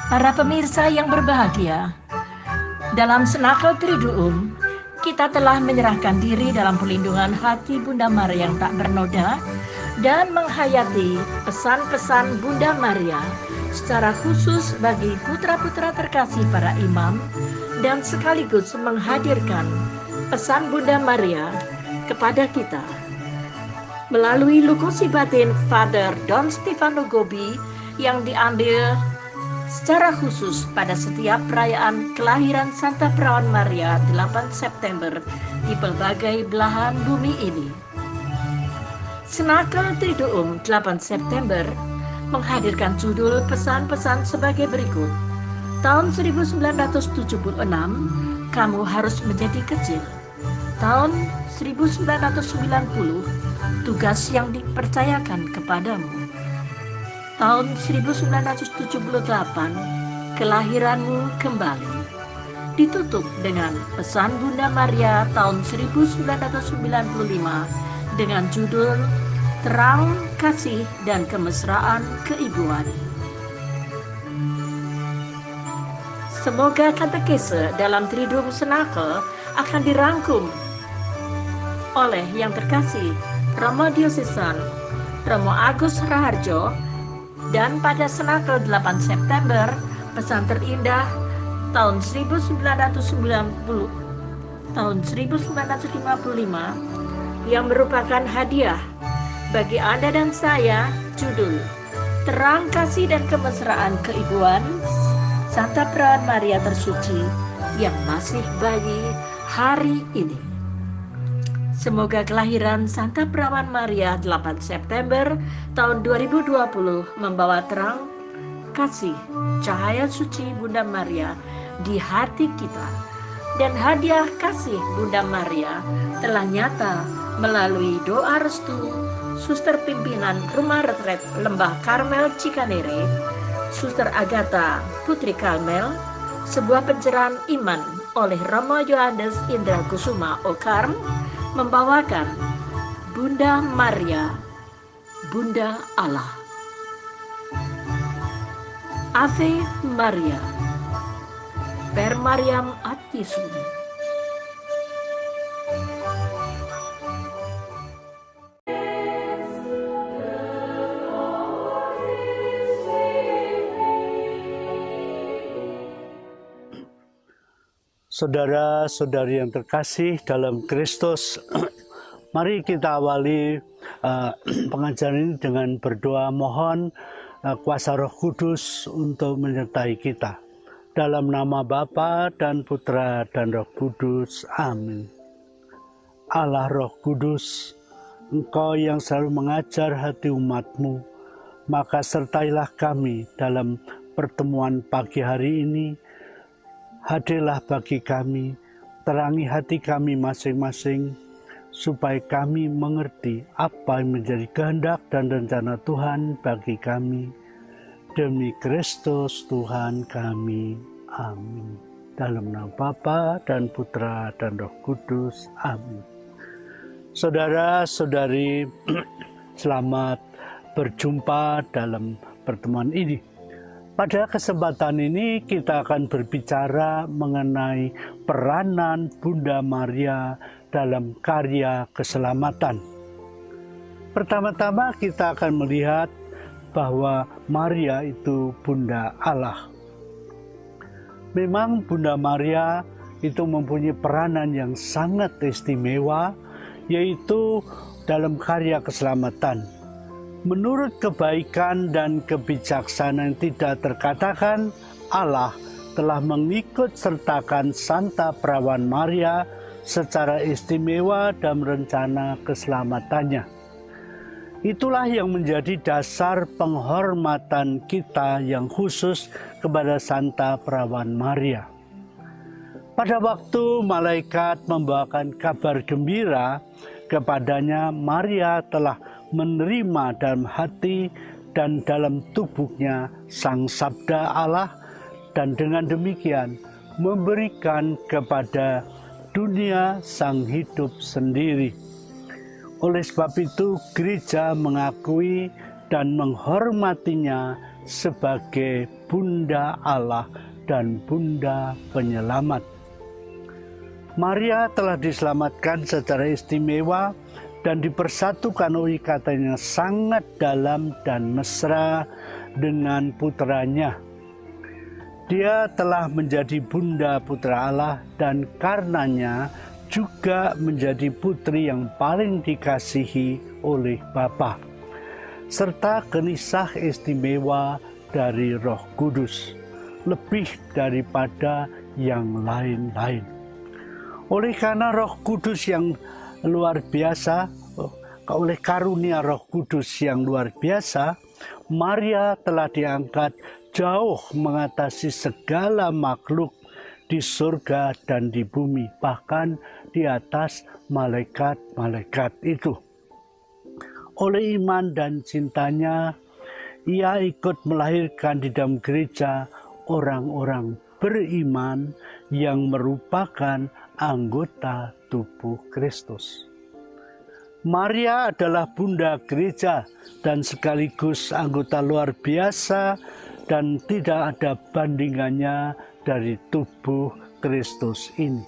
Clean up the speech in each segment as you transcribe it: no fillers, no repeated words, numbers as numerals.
Para pemirsa yang berbahagia, dalam Senakel Triduum, kita telah menyerahkan diri dalam perlindungan hati Bunda Maria yang tak bernoda dan menghayati pesan-pesan Bunda Maria secara khusus bagi putra-putra terkasih para imam dan sekaligus menghadirkan pesan Bunda Maria kepada kita. Melalui lokusi batin Father Don Stefano Gobi yang diambil secara khusus pada setiap perayaan kelahiran Santa Perawan Maria 8 September di berbagai belahan bumi ini. Senakel Triduum 8 September menghadirkan judul pesan-pesan sebagai berikut. Tahun 1976, kamu harus menjadi kecil. Tahun 1990, tugas yang dipercayakan kepadamu. Tahun 1978, kelahiranmu kembali. Ditutup dengan pesan Bunda Maria tahun 1995 dengan judul Terang Kasih dan Kemesraan Keibuan. Semoga katekese dalam Triduum Senakel akan dirangkum oleh yang terkasih Romo Diocesan Romo Agus Raharjo, dan pada Senakel 8 September pesan terindah tahun 1995 yang merupakan hadiah bagi Anda dan saya, judul Terang Kasih dan Kemesraan Keibuan Santa Perawan Maria Tersuci yang masih bayi hari ini. Semoga kelahiran Santa Perawan Maria 8 September tahun 2020 membawa terang, kasih, cahaya suci Bunda Maria di hati kita. Dan hadiah kasih Bunda Maria telah nyata melalui doa restu Suster Pimpinan Rumah Retret Lembah Karmel Cikanere, Suster Agatha Putri Karmel, sebuah pencerahan iman oleh Romo Yohanes Indra Kusuma Okarm, membawakan Bunda Maria, Bunda Allah. Ave Maria, Per Mariam ad Jesum. Saudara-saudari yang terkasih dalam Kristus, mari kita awali pengajaran ini dengan berdoa mohon kuasa Roh Kudus untuk menyertai kita. Dalam nama Bapa dan Putra dan Roh Kudus. Amin. Allah Roh Kudus, Engkau yang selalu mengajar hati umat-Mu, maka sertailah kami dalam pertemuan pagi hari ini. Hadirlah bagi kami, terangi hati kami masing-masing, supaya kami mengerti apa yang menjadi kehendak dan rencana Tuhan bagi kami. Demi Kristus Tuhan kami. Amin. Dalam nama Bapa dan Putra dan Roh Kudus. Amin. Saudara-saudari, selamat berjumpa dalam pertemuan ini. Pada kesempatan ini kita akan berbicara mengenai peranan Bunda Maria dalam karya keselamatan. Pertama-tama kita akan melihat bahwa Maria itu Bunda Allah. Memang Bunda Maria itu mempunyai peranan yang sangat istimewa, yaitu dalam karya keselamatan. Menurut kebaikan dan kebijaksanaan yang tidak terkatakan, Allah telah mengikut sertakan Santa Perawan Maria secara istimewa dalam rencana keselamatannya. Itulah yang menjadi dasar penghormatan kita yang khusus kepada Santa Perawan Maria. Pada waktu malaikat membawakan kabar gembira kepadanya, Maria telah menerima dalam hati dan dalam tubuhnya Sang Sabda Allah, dan dengan demikian memberikan kepada dunia Sang Hidup sendiri. Oleh sebab itu, gereja mengakui dan menghormatinya sebagai Bunda Allah dan Bunda Penyelamat. Maria telah diselamatkan secara istimewa dan dipersatukan oleh ikatan yang sangat dalam dan mesra dengan putranya. Dia telah menjadi Bunda Putra Allah dan karenanya juga menjadi putri yang paling dikasihi oleh Bapa, serta genisah istimewa dari Roh Kudus, lebih daripada yang lain-lain. Oleh karena Roh Kudus yang luar biasa, oleh karunia Roh Kudus yang luar biasa, Maria telah diangkat jauh mengatasi segala makhluk di surga dan di bumi, bahkan di atas malaikat-malaikat itu. Oleh iman dan cintanya, ia ikut melahirkan di dalam gereja orang-orang beriman yang merupakan anggota tubuh Kristus. Maria adalah Bunda Gereja dan sekaligus anggota luar biasa dan tidak ada bandingannya dari tubuh Kristus ini.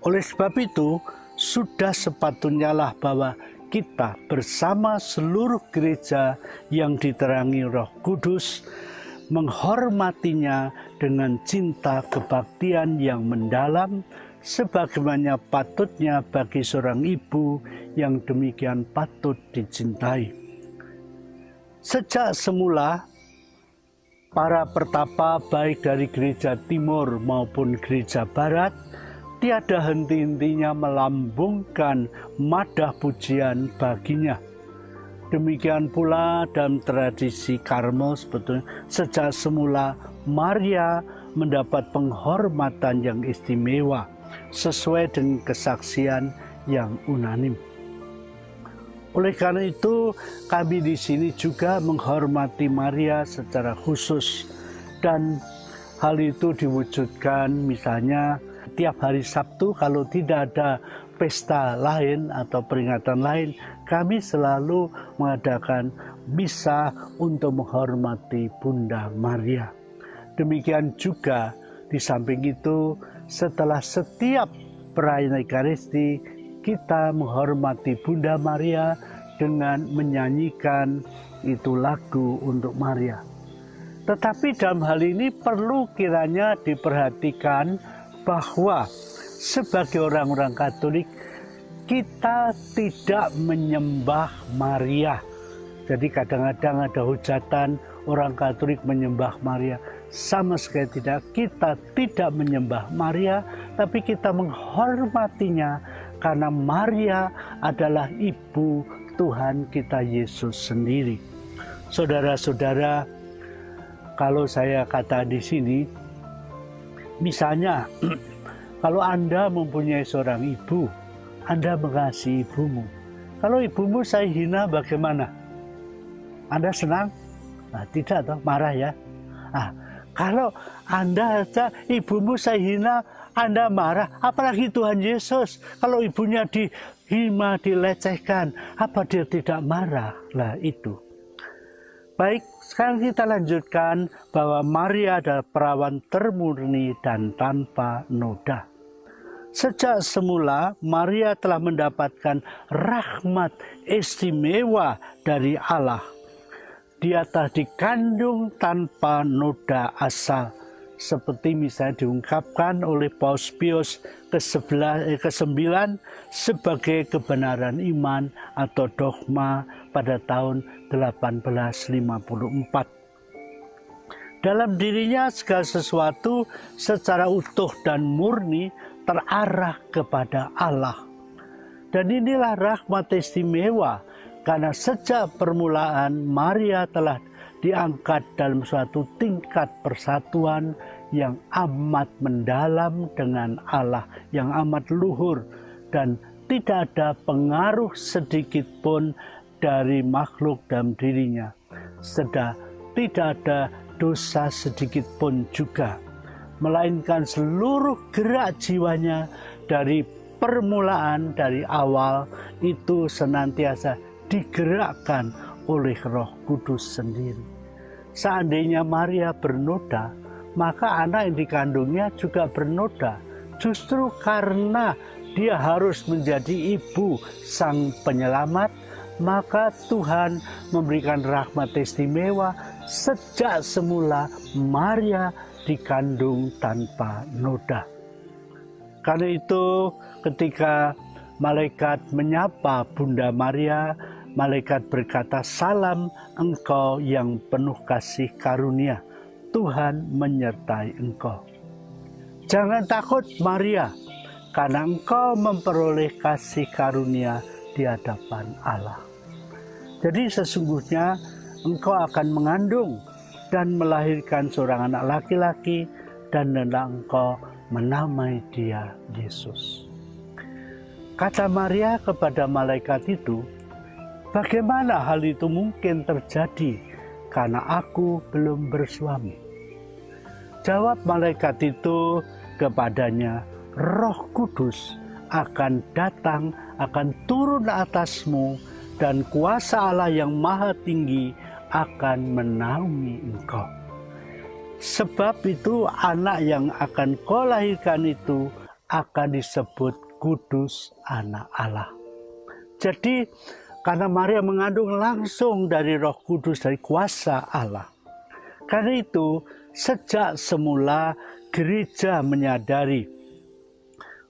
Oleh sebab itu, sudah sepatutnya lah bahwa kita bersama seluruh gereja yang diterangi Roh Kudus menghormatinya dengan cinta kebaktian yang mendalam, sebagaimana patutnya bagi seorang ibu yang demikian patut dicintai. Sejak semula, para pertapa baik dari gereja timur maupun gereja barat tiada henti-hentinya melambungkan madah pujian baginya. Demikian pula dalam tradisi Karmel sebetulnya sejak semula Maria mendapat penghormatan yang istimewa sesuai dengan kesaksian yang unanim. Oleh karena itu, kami di sini juga menghormati Maria secara khusus, dan hal itu diwujudkan misalnya tiap hari Sabtu kalau tidak ada pesta lain atau peringatan lain, kami selalu mengadakan misa untuk menghormati Bunda Maria. Demikian juga di samping itu, setelah setiap perayaan Ekaristi, kita menghormati Bunda Maria dengan menyanyikan itu lagu untuk Maria. Tetapi dalam hal ini perlu kiranya diperhatikan bahwa sebagai orang-orang Katolik, kita tidak menyembah Maria. Jadi kadang-kadang ada hujatan orang Katolik menyembah Maria. Sama sekali tidak, kita tidak menyembah Maria, tapi kita menghormatinya karena Maria adalah ibu Tuhan kita Yesus sendiri. Saudara-saudara, kalau saya kata di sini, misalnya kalau Anda mempunyai seorang ibu, Anda mengasihi ibumu. Kalau ibumu saya hina bagaimana? Anda senang? Nah, tidak toh, marah ya. Kalau Anda saja ibumu saya hina, Anda marah, apalagi Tuhan Yesus. Kalau ibunya dihina, dilecehkan, apa dia tidak marah? Lah itu. Baik, sekarang kita lanjutkan bahwa Maria adalah perawan termurni dan tanpa noda. Sejak semula, Maria telah mendapatkan rahmat istimewa dari Allah. Dia telah dikandung tanpa noda asal, seperti misalnya diungkapkan oleh Paus Pius ke-9 sebagai kebenaran iman atau dogma pada tahun 1854. Dalam dirinya segala sesuatu secara utuh dan murni terarah kepada Allah. Dan inilah rahmat istimewa, karena sejak permulaan Maria telah diangkat dalam suatu tingkat persatuan yang amat mendalam dengan Allah, yang amat luhur, dan tidak ada pengaruh sedikit pun dari makhluk dalam dirinya. Tidak ada dosa sedikit pun juga, melainkan seluruh gerak jiwanya dari permulaan, dari awal itu senantiasa digerakkan oleh Roh Kudus sendiri. seandainya Maria bernoda, maka anak yang dikandungnya juga bernoda. Justru karena dia harus menjadi ibu sang penyelamat, maka Tuhan memberikan rahmat istimewa sejak semula Maria dikandung tanpa noda. Karena itu ketika malaikat menyapa Bunda Maria, malaikat berkata, "Salam, engkau yang penuh kasih karunia, Tuhan menyertai engkau. Jangan takut Maria, karena engkau memperoleh kasih karunia di hadapan Allah." Jadi sesungguhnya engkau akan mengandung dan melahirkan seorang anak laki-laki, dan engkau menamai dia Yesus. Kata Maria kepada malaikat itu, "Bagaimana hal itu mungkin terjadi karena aku belum bersuami?" Jawab malaikat itu kepadanya, "Roh Kudus akan datang, akan turun atasmu, dan kuasa Allah yang Maha Tinggi akan menaungi engkau. Sebab itu anak yang akan kau lahirkan itu akan disebut Kudus, anak Allah." Jadi karena Maria mengandung langsung dari Roh Kudus, dari kuasa Allah. Karena itu sejak semula gereja menyadari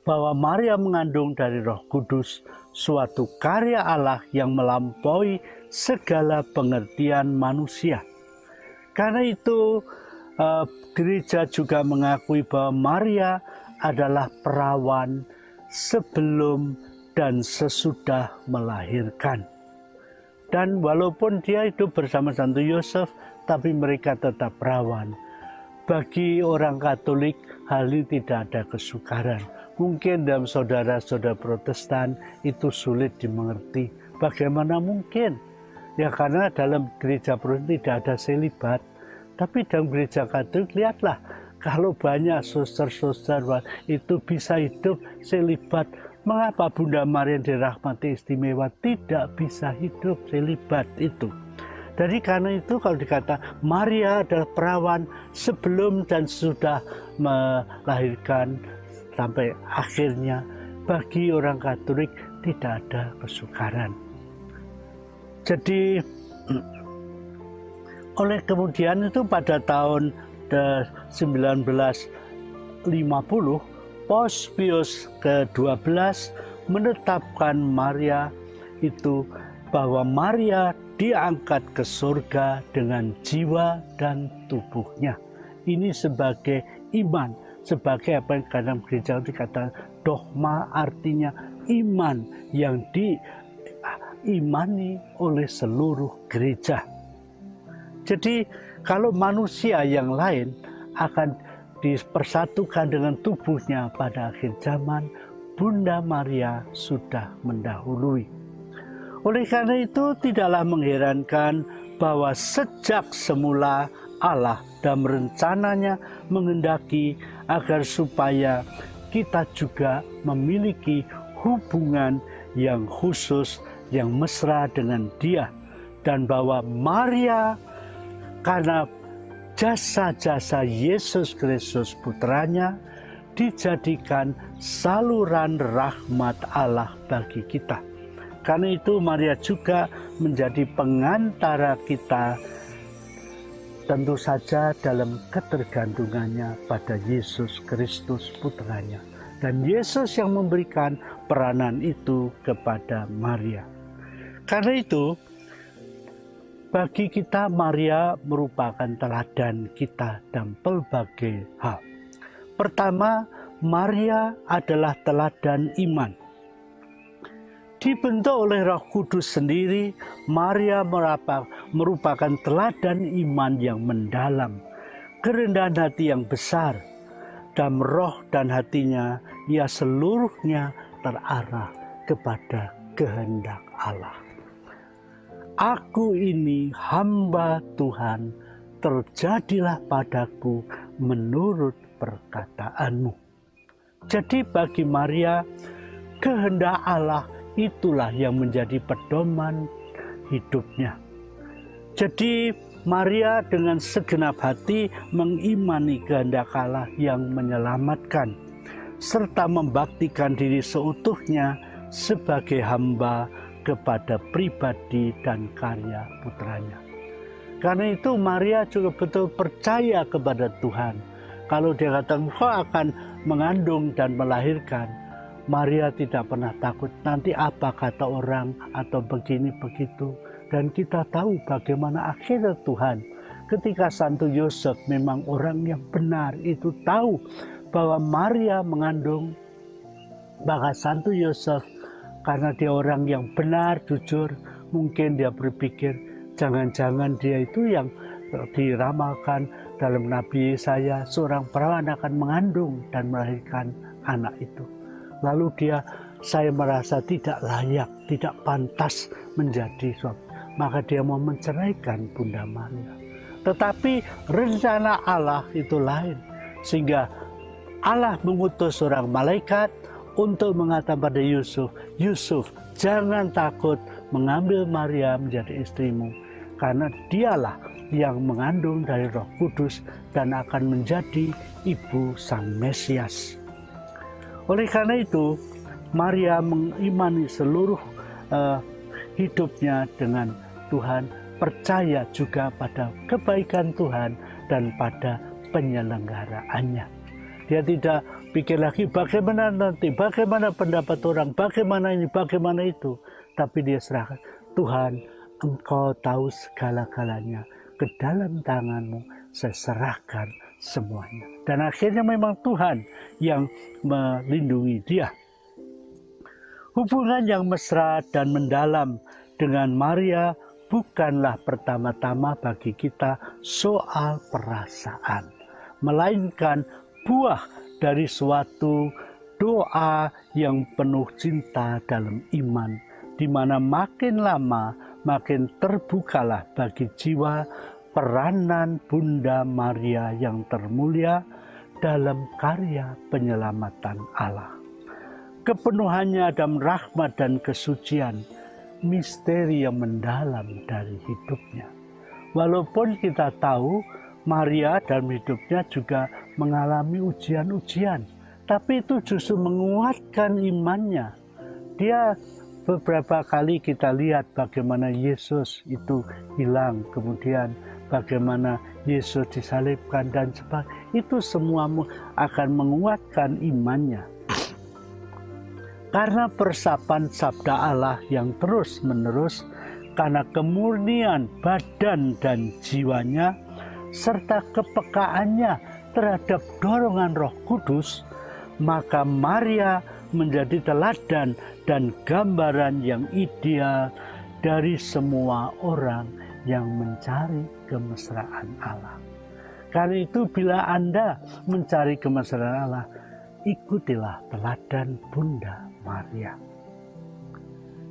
bahwa Maria mengandung dari Roh Kudus, suatu karya Allah yang melampaui segala pengertian manusia. Karena itu gereja juga mengakui bahwa Maria adalah perawan sebelum dan sesudah melahirkan. Dan walaupun dia hidup bersama Santo Yosef, tapi mereka tetap perawan. Bagi orang Katolik, hal ini tidak ada kesukaran. Mungkin dalam saudara-saudara Protestan itu sulit dimengerti. Bagaimana mungkin? Ya karena dalam gereja Protestan tidak ada selibat. Tapi dalam gereja Katolik, lihatlah, kalau banyak suster-suster itu bisa hidup selibat, mengapa Bunda Maria dirahmati istimewa tidak bisa hidup selibat itu? Jadi karena itu kalau dikata Maria adalah perawan sebelum dan sudah melahirkan sampai akhirnya, bagi orang Katolik tidak ada kesukaran. Jadi oleh kemudian itu pada tahun 1950, Paus Pius ke-12 menetapkan Maria itu bahwa Maria diangkat ke surga dengan jiwa dan tubuhnya. Ini sebagai iman, sebagai apa yang dalam gereja dikatakan dogma, artinya iman yang diimani oleh seluruh gereja. Jadi kalau manusia yang lain akan dipersatukan dengan tubuhnya pada akhir zaman, Bunda Maria sudah mendahului. Oleh karena itu tidaklah mengherankan bahwa sejak semula Allah dalam rencananya menghendaki agar supaya kita juga memiliki hubungan yang khusus, yang mesra dengan Dia. Dan bahwa Maria karena jasa-jasa Yesus Kristus putranya dijadikan saluran rahmat Allah bagi kita. Karena itu Maria juga menjadi pengantara kita, tentu saja dalam ketergantungannya pada Yesus Kristus putranya. Dan Yesus yang memberikan peranan itu kepada Maria. Karena itu bagi kita Maria merupakan teladan kita dalam pelbagai hal. Pertama, Maria adalah teladan iman. Dibentuk oleh Roh Kudus sendiri, Maria merupakan teladan iman yang mendalam, kerendahan hati yang besar. Dalam roh dan hatinya, ia seluruhnya terarah kepada kehendak Allah. Aku ini hamba Tuhan, terjadilah padaku menurut perkataanmu. Jadi bagi Maria, kehendak Allah itulah yang menjadi pedoman hidupnya. Jadi Maria dengan segenap hati mengimani kehendak Allah yang menyelamatkan, serta membaktikan diri seutuhnya sebagai hamba kepada pribadi dan karya putranya. Karena itu Maria juga betul percaya kepada Tuhan. Kalau dia katakan kau akan mengandung dan melahirkan, Maria tidak pernah takut nanti apa kata orang atau begini begitu. Dan kita tahu bagaimana akhirnya Tuhan ketika Santo Yosef memang orang yang benar itu tahu bahwa Maria mengandung, maka Santo Yosef karena dia orang yang benar, jujur, mungkin dia berpikir jangan-jangan dia itu yang diramalkan dalam Nabi Yesaya, seorang perawan akan mengandung dan melahirkan anak itu. Lalu saya merasa tidak layak, tidak pantas menjadi suami. Maka dia mau menceraikan Bunda Maria. Tetapi rencana Allah itu lain. Sehingga Allah mengutus seorang malaikat untuk mengatakan pada Yusuf, Yusuf jangan takut mengambil Maria menjadi istrimu. Karena dialah yang mengandung dari Roh Kudus dan akan menjadi ibu Sang Mesias. Oleh karena itu, Maria mengimani seluruh hidupnya dengan Tuhan, percaya juga pada kebaikan Tuhan dan pada penyelenggaraannya. Dia tidak pikir lagi bagaimana nanti, bagaimana pendapat orang, bagaimana ini, bagaimana itu. Tapi dia serahkan, Tuhan, Engkau tahu segala-galanya, ke dalam tangan-Mu saya serahkan semuanya. Dan akhirnya memang Tuhan yang melindungi dia. Hubungan yang mesra dan mendalam dengan Maria bukanlah pertama-tama bagi kita soal perasaan, melainkan buah dari suatu doa yang penuh cinta dalam iman, di mana makin lama makin terbukalah bagi jiwa peranan Bunda Maria yang termulia dalam karya penyelamatan Allah. Kepenuhannya dalam rahmat dan kesucian, misteri yang mendalam dari hidupnya. Walaupun kita tahu Maria dalam hidupnya juga mengalami ujian-ujian, tapi itu justru menguatkan imannya. Dia beberapa kali kita lihat bagaimana Yesus itu hilang, kemudian bagaimana Yesus disalibkan dan sebagainya. Itu semua akan menguatkan imannya. Karena persapan sabda Allah yang terus-menerus, karena kemurnian badan dan jiwanya, serta kepekaannya terhadap dorongan Roh Kudus, maka Maria menjadi teladan dan gambaran yang ideal dari semua orang yang mencari kemesraan Allah. Karena itu bila Anda mencari kemesraan Allah, ikutilah teladan Bunda Maria.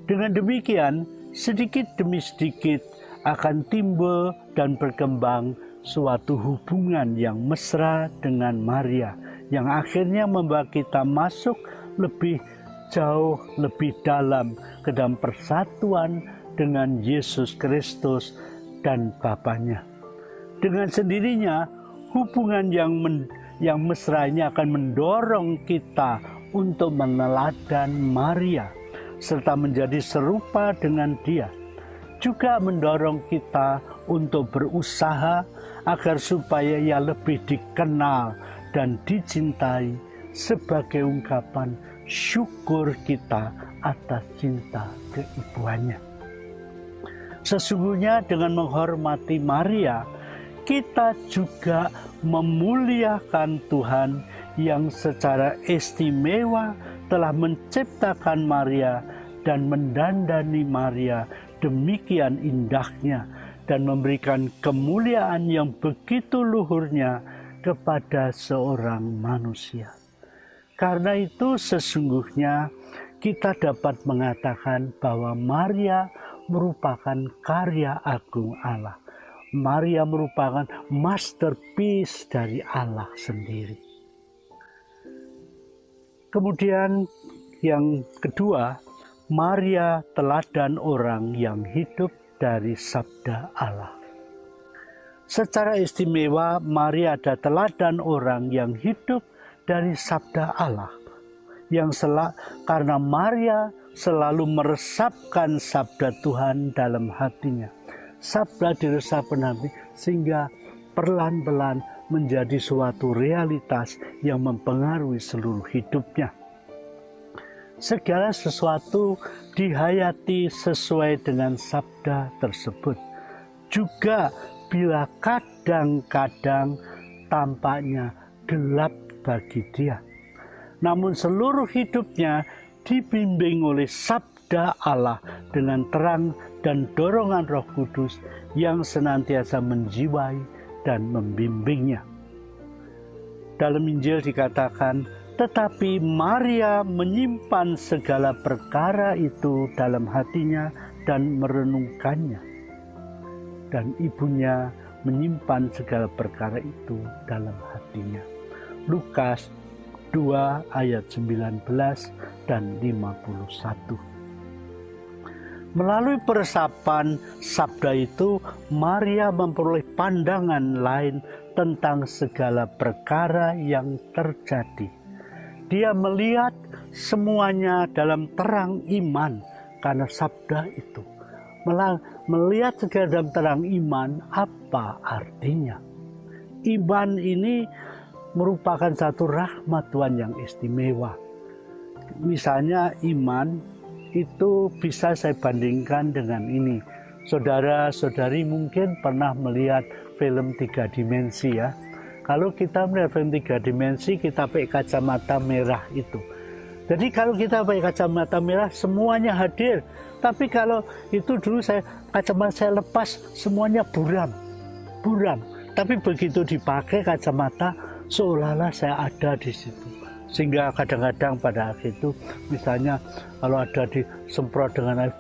Dengan demikian, sedikit demi sedikit akan timbul dan berkembang suatu hubungan yang mesra dengan Maria, yang akhirnya membawa kita masuk lebih jauh, lebih dalam ke dalam persatuan dengan Yesus Kristus dan Bapanya. Dengan sendirinya, hubungan yang mesra ini akan mendorong kita untuk meneladan Maria serta menjadi serupa dengan dia. Juga mendorong kita untuk berusaha agar supaya ia lebih dikenal dan dicintai sebagai ungkapan syukur kita atas cinta keibuannya. Sesungguhnya dengan menghormati Maria, kita juga memuliakan Tuhan yang secara istimewa telah menciptakan Maria dan mendandani Maria demikian indahnya dan memberikan kemuliaan yang begitu luhurnya kepada seorang manusia. Karena itu sesungguhnya kita dapat mengatakan bahwa Maria merupakan karya agung Allah. Maria merupakan masterpiece dari Allah sendiri. Kemudian yang kedua, Maria teladan orang yang hidup dari sabda Allah. Secara istimewa, Maria adalah teladan orang yang hidup dari sabda Allah. Karena Maria selalu meresapkan sabda Tuhan dalam hatinya. Sabda diresapkan hati sehingga perlahan-lahan menjadi suatu realitas yang mempengaruhi seluruh hidupnya. Segala sesuatu dihayati sesuai dengan sabda tersebut. Juga bila kadang-kadang tampaknya gelap bagi dia. Namun seluruh hidupnya dibimbing oleh sabda Allah dengan terang dan dorongan Roh Kudus yang senantiasa menjiwai dan membimbingnya. Dalam Injil dikatakan, tetapi Maria menyimpan segala perkara itu dalam hatinya dan merenungkannya. Dan ibunya menyimpan segala perkara itu dalam hatinya. Lukas 2 ayat 19 dan 51. Melalui peresapan sabda itu, Maria memperoleh pandangan lain tentang segala perkara yang terjadi. Dia melihat semuanya dalam terang iman karena sabda itu. Melihat segala dalam terang iman, apa artinya? Iman ini merupakan satu rahmat Tuhan yang istimewa. Misalnya iman itu bisa saya bandingkan dengan ini. Saudara-saudari mungkin pernah melihat film 3 dimensi ya. Kalau kita melihat film 3 dimensi, kita pakai kacamata merah itu. Jadi kalau kita pakai kacamata merah, semuanya hadir. Tapi kalau itu dulu kacamata saya lepas, semuanya buram. Tapi begitu dipakai kacamata, seolah-olah saya ada di situ. Sehingga kadang-kadang pada akhir itu, misalnya kalau ada disemprot dengan air,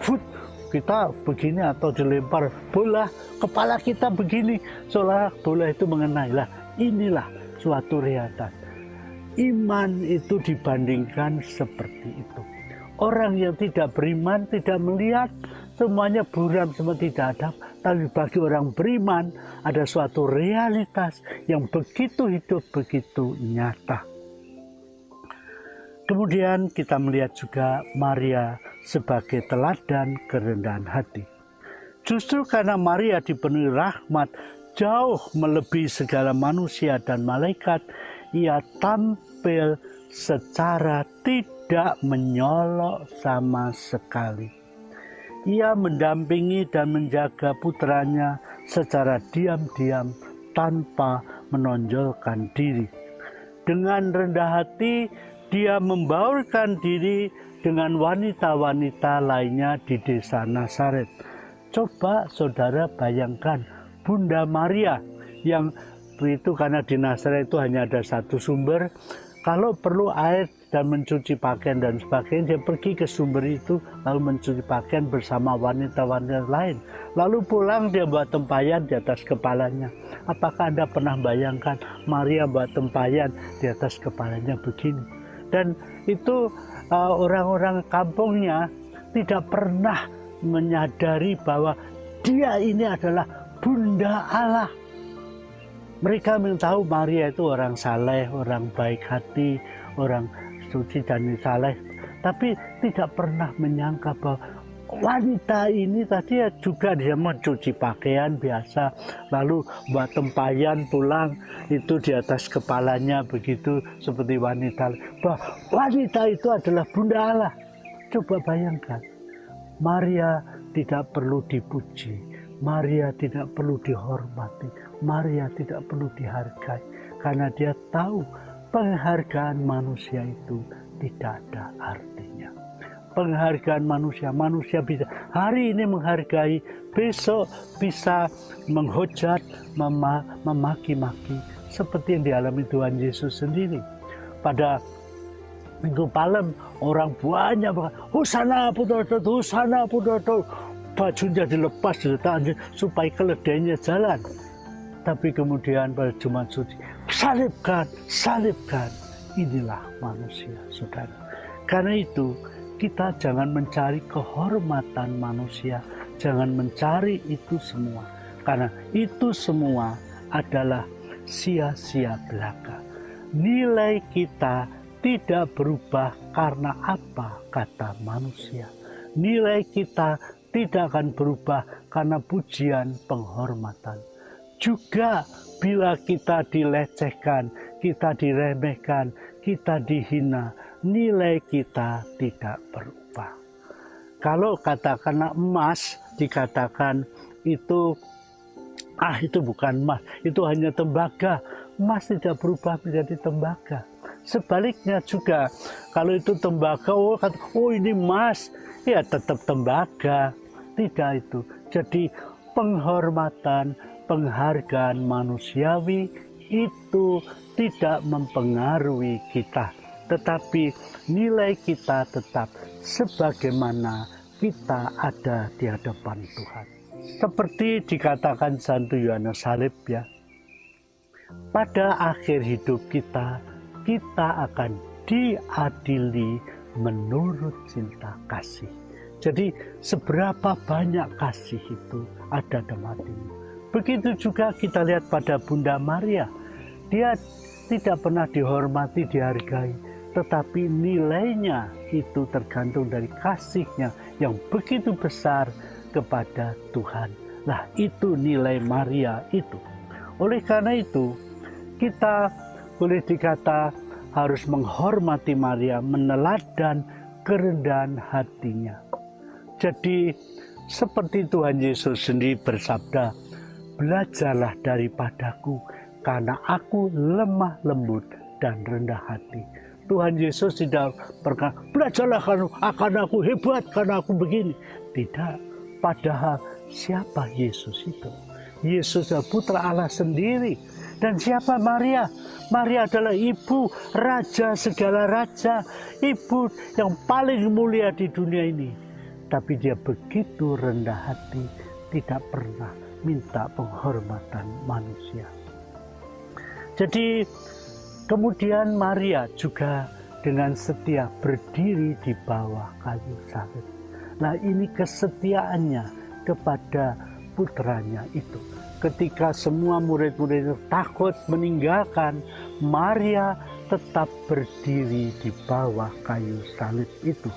kita begini atau dilempar bola, kepala kita begini, seolah bola itu mengenai. Lah, inilah suatu realitas. Iman itu dibandingkan seperti itu. Orang yang tidak beriman tidak melihat, semuanya buram, semua tidak ada. Tapi bagi orang beriman ada suatu realitas yang begitu hidup, begitu nyata. Kemudian kita melihat juga Maria sebagai teladan kerendahan hati. Justru karena Maria dipenuhi rahmat jauh melebihi segala manusia dan malaikat, ia tampil secara tidak menyolok sama sekali. Ia mendampingi dan menjaga putranya secara diam-diam tanpa menonjolkan diri. Dengan rendah hati, dia membaurkan diri dengan wanita-wanita lainnya di desa Nazaret. Coba saudara bayangkan Bunda Maria yang itu karena di Nazaret itu hanya ada satu sumber. Kalau perlu air dan mencuci pakaian dan sebagainya, dia pergi ke sumber itu lalu mencuci pakaian bersama wanita-wanita lain. Lalu pulang dia buat tempayan di atas kepalanya. Apakah Anda pernah bayangkan Maria buat tempayan di atas kepalanya begini? Dan itu orang-orang kampungnya tidak pernah menyadari bahwa dia ini adalah Bunda Allah. Mereka tahu Maria itu orang saleh, orang baik hati, orang suci dan saleh. Tapi tidak pernah menyangka bahwa wanita ini tadi juga dia mencuci pakaian biasa. Lalu buat tempayan pulang itu di atas kepalanya begitu seperti wanita. Bahwa wanita itu adalah Bunda Allah. Coba bayangkan, Maria tidak perlu dipuji, Maria tidak perlu dihormati, Maria tidak perlu dihargai, karena dia tahu penghargaan manusia itu tidak ada artinya. Penghargaan manusia bisa hari ini menghargai, besok bisa menghujat, memaki-maki, seperti yang dialami Tuhan Yesus sendiri. Pada Minggu Palem orang banyak Hosana Putra Daud, Hosana Putra Daud, bajunya dilepas diletakkan supaya keledainya jalan. Tapi kemudian pada Jumat Suci, salibkan. Inilah manusia, saudara. Karena itu kita jangan mencari kehormatan manusia, jangan mencari itu semua. Karena itu semua adalah sia-sia belaka. Nilai kita tidak berubah karena apa kata manusia. Nilai kita tidak akan berubah karena pujian penghormatan. Juga bila kita dilecehkan, kita diremehkan, kita dihina, nilai kita tidak berubah. Kalau katakanlah emas dikatakan itu bukan emas, itu hanya tembaga. Emas tidak berubah menjadi tembaga. Sebaliknya juga, kalau itu tembaga, ini emas, ya tetap tembaga. Tidak itu. Jadi penghormatan, penghargaan manusiawi itu tidak mempengaruhi kita. Tetapi nilai kita tetap sebagaimana kita ada di hadapan Tuhan. Seperti dikatakan Santo Yohanes Salib ya. Pada akhir hidup kita akan diadili menurut cinta kasih. Jadi seberapa banyak kasih itu ada dalam hatimu. Begitu juga kita lihat pada Bunda Maria. Dia tidak pernah dihormati, dihargai. Tetapi nilainya itu tergantung dari kasihnya yang begitu besar kepada Tuhan. Nah, itu nilai Maria itu. Oleh karena itu, kita boleh dikata harus menghormati Maria, meneladani kerendahan hatinya. Jadi, seperti Tuhan Yesus sendiri bersabda, belajarlah daripadaku, karena aku lemah lembut dan rendah hati. Tuhan Yesus tidak berkata, belajarlah karena aku hebat, karena aku begini. Tidak, padahal siapa Yesus itu? Yesus adalah putra Allah sendiri. Dan siapa Maria? Maria adalah ibu raja segala raja, ibu yang paling mulia di dunia ini. Tapi dia begitu rendah hati, tidak pernah minta penghormatan manusia. Jadi kemudian Maria juga dengan setia berdiri di bawah kayu salib. Nah, ini kesetiaannya kepada putranya itu. Ketika semua murid-murid takut meninggalkan, Maria tetap berdiri di bawah kayu salib itu.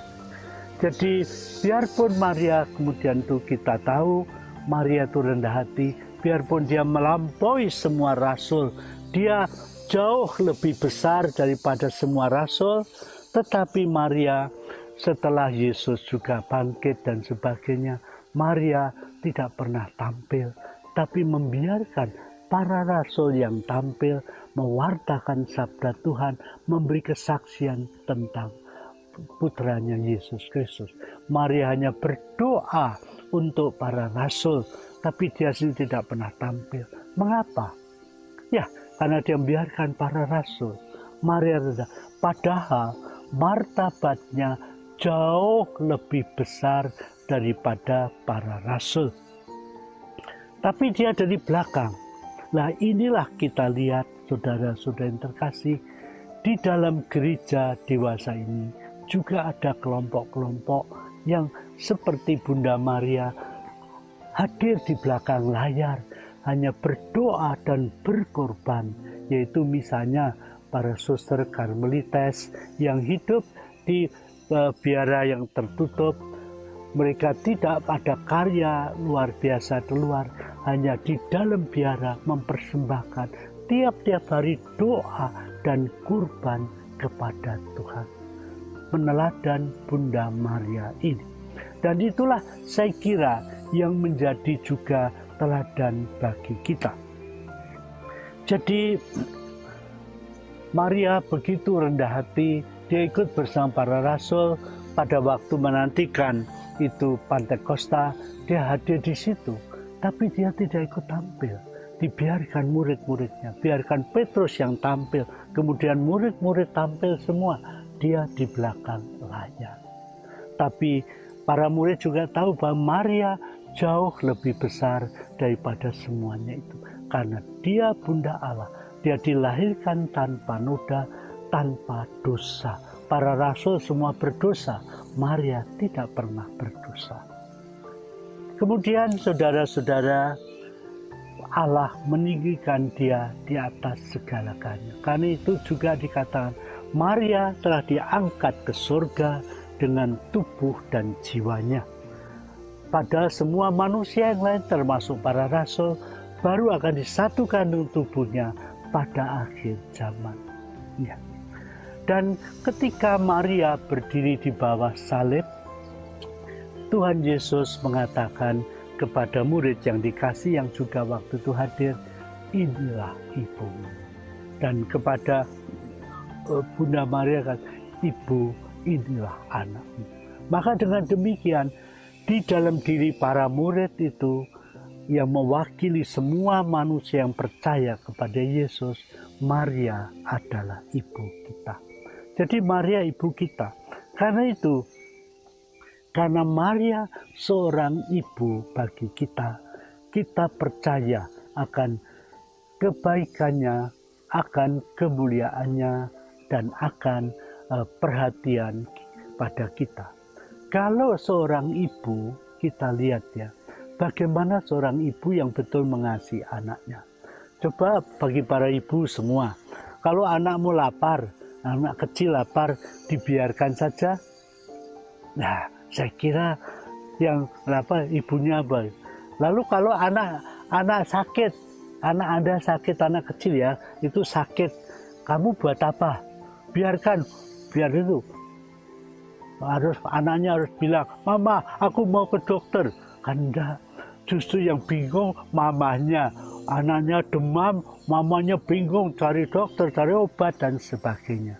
Jadi biarpun Maria kemudian itu kita tahu, Maria itu rendah hati, biarpun dia melampaui semua rasul, dia jauh lebih besar daripada semua rasul, tetapi Maria setelah Yesus juga bangkit dan sebagainya, Maria tidak pernah tampil, tapi membiarkan para rasul yang tampil mewartakan sabda Tuhan, memberi kesaksian tentang putranya Yesus Kristus. Maria hanya berdoa untuk para rasul, tapi dia sendiri tidak pernah tampil. Mengapa? Ya, karena dia membiarkan para rasul. Maria rendah, padahal martabatnya jauh lebih besar daripada para rasul. Tapi dia dari belakang. Nah, inilah kita lihat saudara-saudara yang terkasih, di dalam gereja dewasa ini juga ada kelompok-kelompok yang seperti Bunda Maria hadir di belakang layar, hanya berdoa dan berkorban, yaitu misalnya para suster Karmelites yang hidup di biara yang tertutup. Mereka tidak ada karya luar biasa di luar, hanya di dalam biara mempersembahkan tiap-tiap hari doa dan kurban kepada Tuhan. Meneladan Bunda Maria ini. Dan itulah saya kira yang menjadi juga teladan bagi kita. Jadi Maria begitu rendah hati, dia ikut bersama para rasul pada waktu menantikan itu Pentakosta, dia hadir di situ, tapi dia tidak ikut tampil. Dibiarkan murid-muridnya, biarkan Petrus yang tampil, kemudian murid-murid tampil semua, dia di belakang layar. Tapi para murid juga tahu bahwa Maria jauh lebih besar daripada semuanya itu, karena dia Bunda Allah, dia dilahirkan tanpa noda, tanpa dosa. Para rasul semua berdosa, Maria tidak pernah berdosa. Kemudian saudara-saudara, Allah meninggikan dia di atas segala-galanya. Karena itu juga dikatakan Maria telah diangkat ke surga dengan tubuh dan jiwanya. Padahal semua manusia yang lain termasuk para rasul baru akan disatukan dengan tubuhnya pada akhir zaman. Ya. Dan ketika Maria berdiri di bawah salib, Tuhan Yesus mengatakan kepada murid yang dikasih yang juga waktu itu hadir, inilah ibumu. Dan kepada Bunda Maria kan, ibu, inilah anakmu. Maka dengan demikian, di dalam diri para murid itu yang mewakili semua manusia yang percaya kepada Yesus, Maria adalah ibu kita. Jadi Maria ibu kita. Karena itu, karena Maria seorang ibu bagi kita, kita percaya akan kebaikannya, akan kemuliaannya, dan akan perhatian pada kita. Kalau seorang ibu, kita lihat ya, bagaimana seorang ibu yang betul mengasihi anaknya. Coba bagi para ibu semua, kalau anakmu lapar, anak kecil lapar, dibiarkan saja. Nah, saya kira yang ibunya baik. Lalu kalau anak sakit, anak Anda sakit, anak kecil ya, itu sakit, kamu buat apa? Biarkan, biar itu. Anaknya harus bilang, Mama, aku mau ke dokter. Kan enggak, justru yang bingung mamanya. Anaknya demam, mamanya bingung cari dokter, cari obat, dan sebagainya.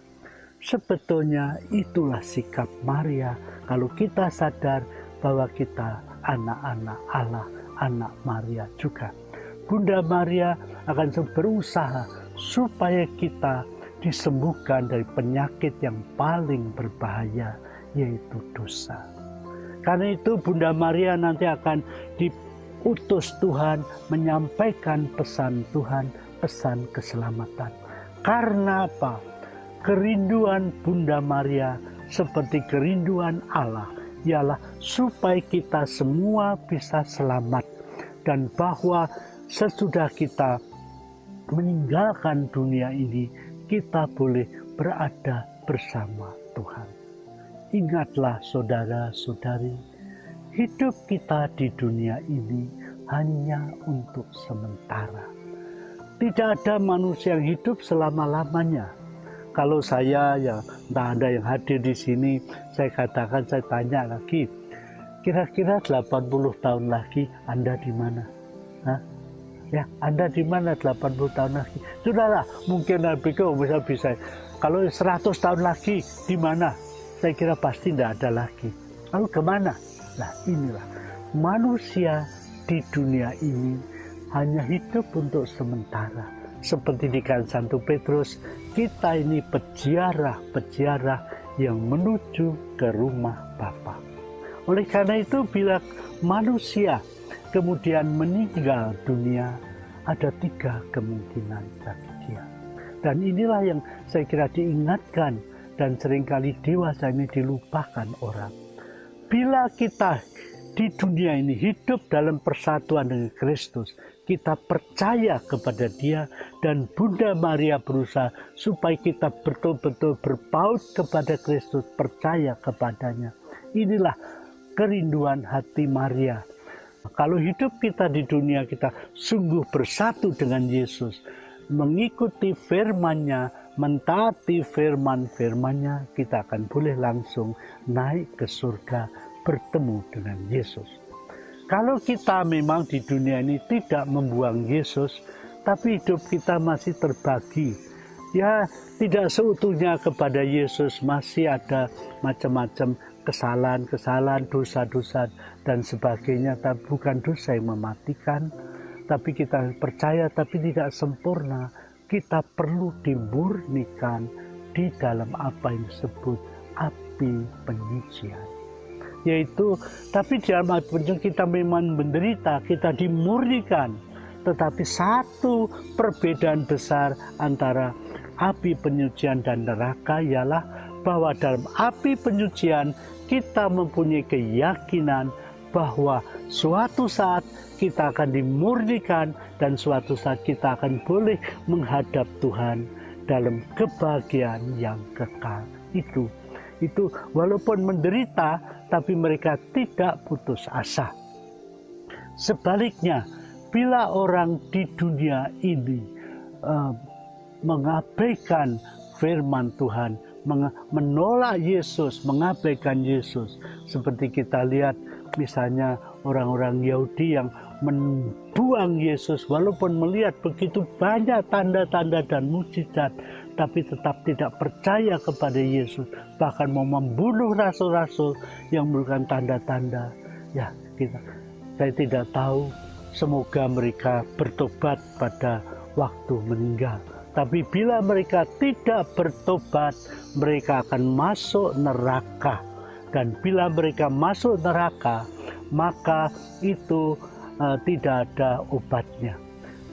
Sebetulnya itulah sikap Maria kalau kita sadar bahwa kita anak-anak Allah, anak Maria juga. Bunda Maria akan berusaha supaya kita disembuhkan dari penyakit yang paling berbahaya, yaitu dosa. Karena itu Bunda Maria nanti akan diutus Tuhan menyampaikan pesan Tuhan, pesan keselamatan. Karena apa? Kerinduan Bunda Maria seperti kerinduan Allah ialah supaya kita semua bisa selamat, dan bahwa sesudah kita meninggalkan dunia ini, kita boleh berada bersama Tuhan. Ingatlah saudara-saudari, hidup kita di dunia ini hanya untuk sementara. Tidak ada manusia yang hidup selama-lamanya. Kalau saya, ya entah Anda yang hadir di sini, saya katakan, saya tanya lagi, kira-kira 80 tahun lagi Anda di mana? Hah? Ya, Anda di mana 80 tahun lagi? Sudahlah, mungkin Anda pikir bisa. Kalau 100 tahun lagi, di mana? Saya kira pasti tidak ada lagi. Lalu kemana? Nah, inilah manusia di dunia ini hanya hidup untuk sementara. Seperti dikatakan Santo Petrus, kita ini peziarah yang menuju ke rumah Bapa. Oleh karena itu, bila manusia kemudian meninggal dunia, ada 3 kemungkinan bagi dia. Dan inilah yang saya kira diingatkan dan seringkali dewasa ini dilupakan orang. Bila kita di dunia ini hidup dalam persatuan dengan Kristus, kita percaya kepada Dia, dan Bunda Maria berusaha supaya kita betul-betul berpaut kepada Kristus, percaya kepadanya. Inilah kerinduan hati Maria. Kalau hidup kita di dunia, kita sungguh bersatu dengan Yesus, mengikuti firman-Nya, mentaati firman-firman-Nya, kita akan boleh langsung naik ke surga bertemu dengan Yesus. Kalau kita memang di dunia ini tidak membuang Yesus, tapi hidup kita masih terbagi, ya tidak seutuhnya kepada Yesus, masih ada macam-macam kesalahan, dosa-dosa dan sebagainya. Tapi bukan dosa yang mematikan, tapi kita percaya tapi tidak sempurna. Kita perlu dimurnikan di dalam apa yang disebut api penyucian. Yaitu, tapi di dalam api penyucian kita memang menderita, kita dimurnikan. Tetapi satu perbedaan besar antara api penyucian dan neraka ialah bahwa dalam api penyucian kita mempunyai keyakinan bahwa suatu saat kita akan dimurnikan dan suatu saat kita akan boleh menghadap Tuhan dalam kebahagiaan yang kekal itu. Itu walaupun menderita, tapi mereka tidak putus asa. Sebaliknya, bila orang di dunia ini mengabaikan firman Tuhan, menolak Yesus, mengabaikan Yesus, seperti kita lihat misalnya orang-orang Yahudi yang membuang Yesus walaupun melihat begitu banyak tanda-tanda dan mukjizat, tapi tetap tidak percaya kepada Yesus, bahkan mau membunuh rasul-rasul yang memberikan tanda-tanda. Ya, saya tidak tahu, semoga mereka bertobat pada waktu meninggal. Tapi bila mereka tidak bertobat, mereka akan masuk neraka. Dan bila mereka masuk neraka, maka itu tidak ada obatnya.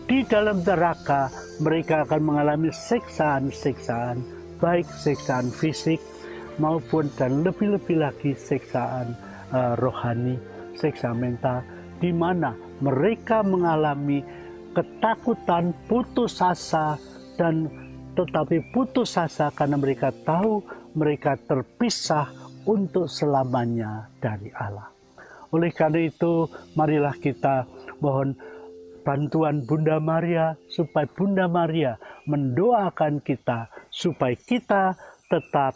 Di dalam neraka, mereka akan mengalami siksaan-siksaan, baik siksaan fisik maupun dan lebih-lebih lagi siksaan rohani, siksaan mental, di mana mereka mengalami ketakutan, putus asa, dan tetapi putus asa karena mereka tahu mereka terpisah untuk selamanya dari Allah. Oleh karena itu, marilah kita mohon bantuan Bunda Maria, supaya Bunda Maria mendoakan kita, supaya kita tetap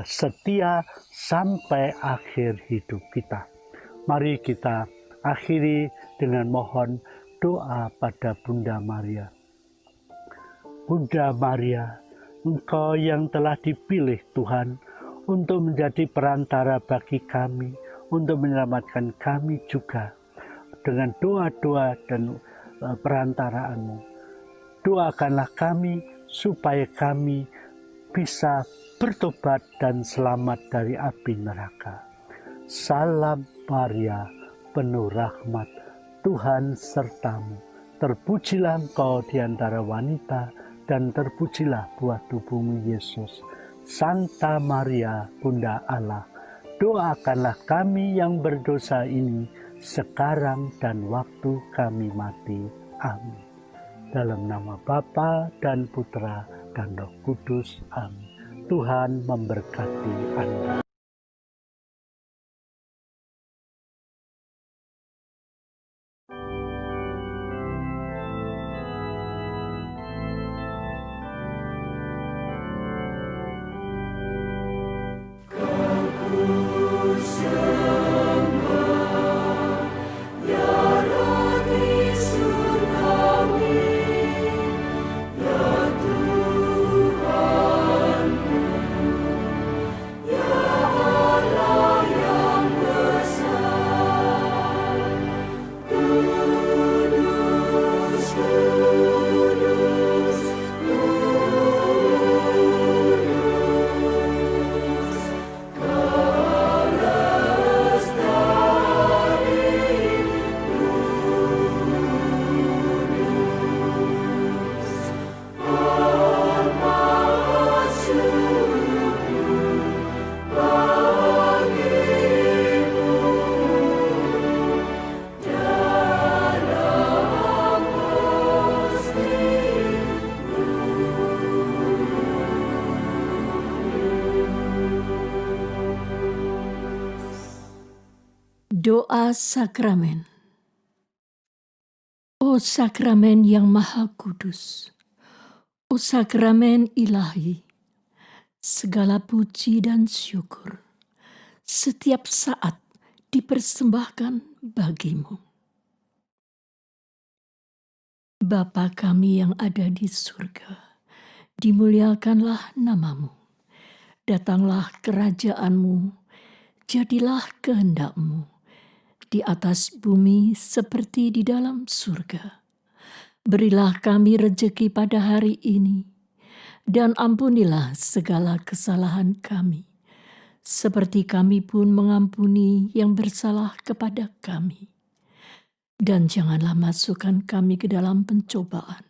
setia sampai akhir hidup kita. Mari kita akhiri dengan mohon doa pada Bunda Maria. Bunda Maria, Engkau yang telah dipilih Tuhan untuk menjadi perantara bagi kami, untuk menyelamatkan kami juga dengan doa-doa dan perantaraanmu. Doakanlah kami supaya kami bisa bertobat dan selamat dari api neraka. Salam Maria, penuh rahmat, Tuhan sertamu. Terpujilah engkau di antara wanita, dan terpujilah buah tubuhmu Yesus. Santa Maria, Bunda Allah, doakanlah kami yang berdosa ini, sekarang dan waktu kami mati. Amin. Dalam nama Bapa dan Putra dan Roh Kudus. Amin. Tuhan memberkati Anda. Doa Sakramen. O Sakramen yang Maha Kudus, O Sakramen Ilahi, segala puji dan syukur setiap saat dipersembahkan bagimu. Bapa kami yang ada di surga, dimuliakanlah namamu. Datanglah kerajaanmu, jadilah kehendak-Mu di atas bumi seperti di dalam surga. Berilah kami rejeki pada hari ini, dan ampunilah segala kesalahan kami, seperti kami pun mengampuni yang bersalah kepada kami. Dan janganlah masukkan kami ke dalam pencobaan,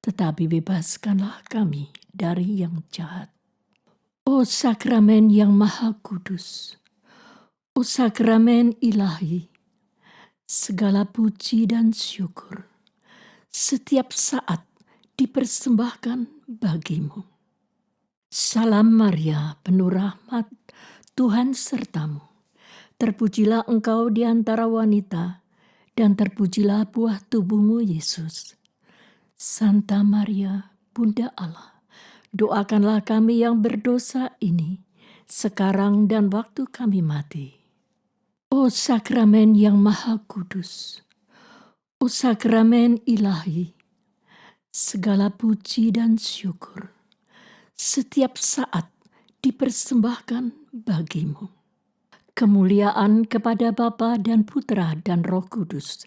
tetapi bebaskanlah kami dari yang jahat. O Sakramen yang Maha Kudus, O sakramen ilahi, segala puji dan syukur setiap saat dipersembahkan bagimu. Salam Maria, penuh rahmat, Tuhan sertamu. Terpujilah engkau di antara wanita, dan terpujilah buah tubuhmu Yesus. Santa Maria, Bunda Allah, doakanlah kami yang berdosa ini, sekarang dan waktu kami mati. O sakramen yang maha kudus, o sakramen ilahi, segala puji dan syukur setiap saat dipersembahkan bagimu. Kemuliaan kepada Bapa dan Putra dan Roh Kudus,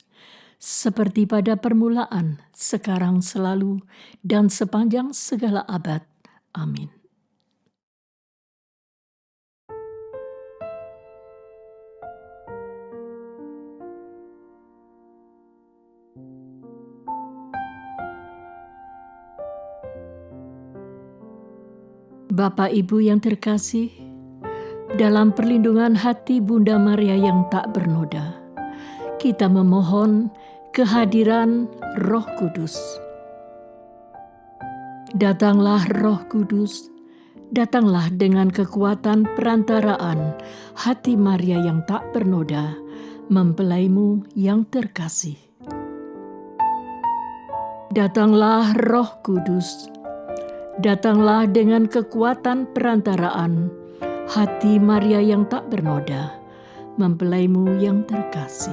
seperti pada permulaan, sekarang, selalu, dan sepanjang segala abad. Amin. Bapak Ibu yang terkasih, dalam perlindungan hati Bunda Maria yang tak bernoda, kita memohon kehadiran Roh Kudus. Datanglah Roh Kudus, datanglah dengan kekuatan perantaraan hati Maria yang tak bernoda, mempelaimu yang terkasih. Datanglah Roh Kudus, datanglah dengan kekuatan perantaraan hati Maria yang tak bernoda, mempelaimu yang terkasih.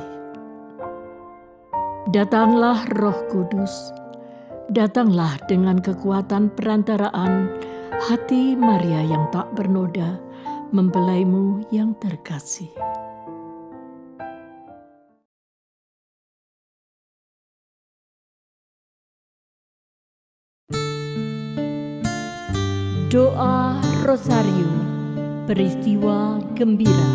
Datanglah Roh Kudus, datanglah dengan kekuatan perantaraan hati Maria yang tak bernoda, mempelaimu yang terkasih. Doa Rosario, peristiwa gembira.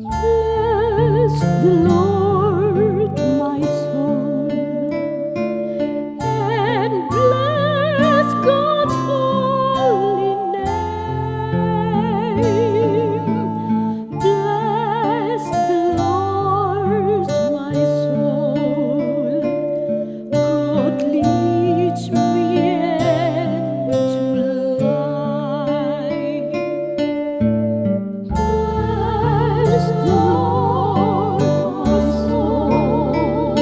Bless the Lord, my soul, and bless God's holy name. Bless the Lord, my soul. God leads me into life. Bless the Lord, my soul,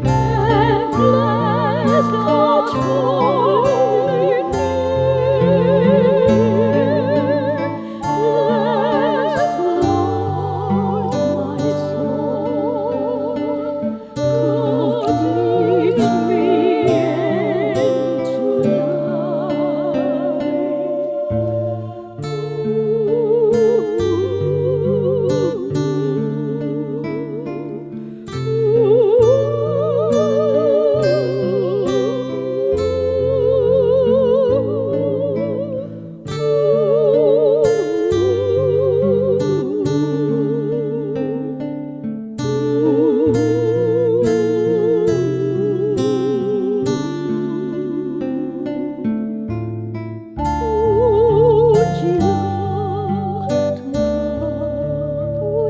and bless God's holy name. Bless the Lord, my soul. God leads me into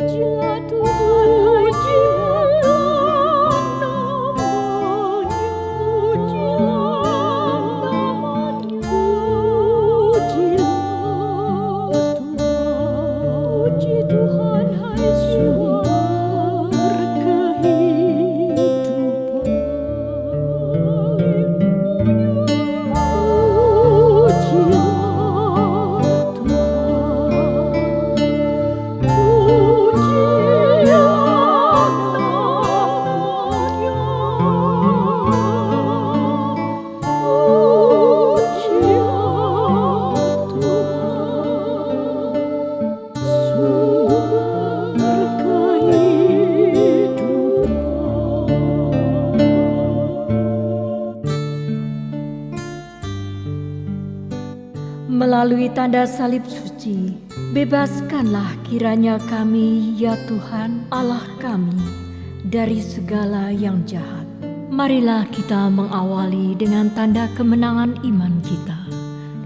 Pujilah Tuhan, hai jiwaku, namanya. Pujilah namanya. Pujilah Tuhan. Puji Tuhan, hai sumber kehidupan. Pujilah melalui tanda salib suci, bebaskanlah kiranya kami, ya Tuhan Allah kami, dari segala yang jahat. Marilah kita mengawali dengan tanda kemenangan iman kita.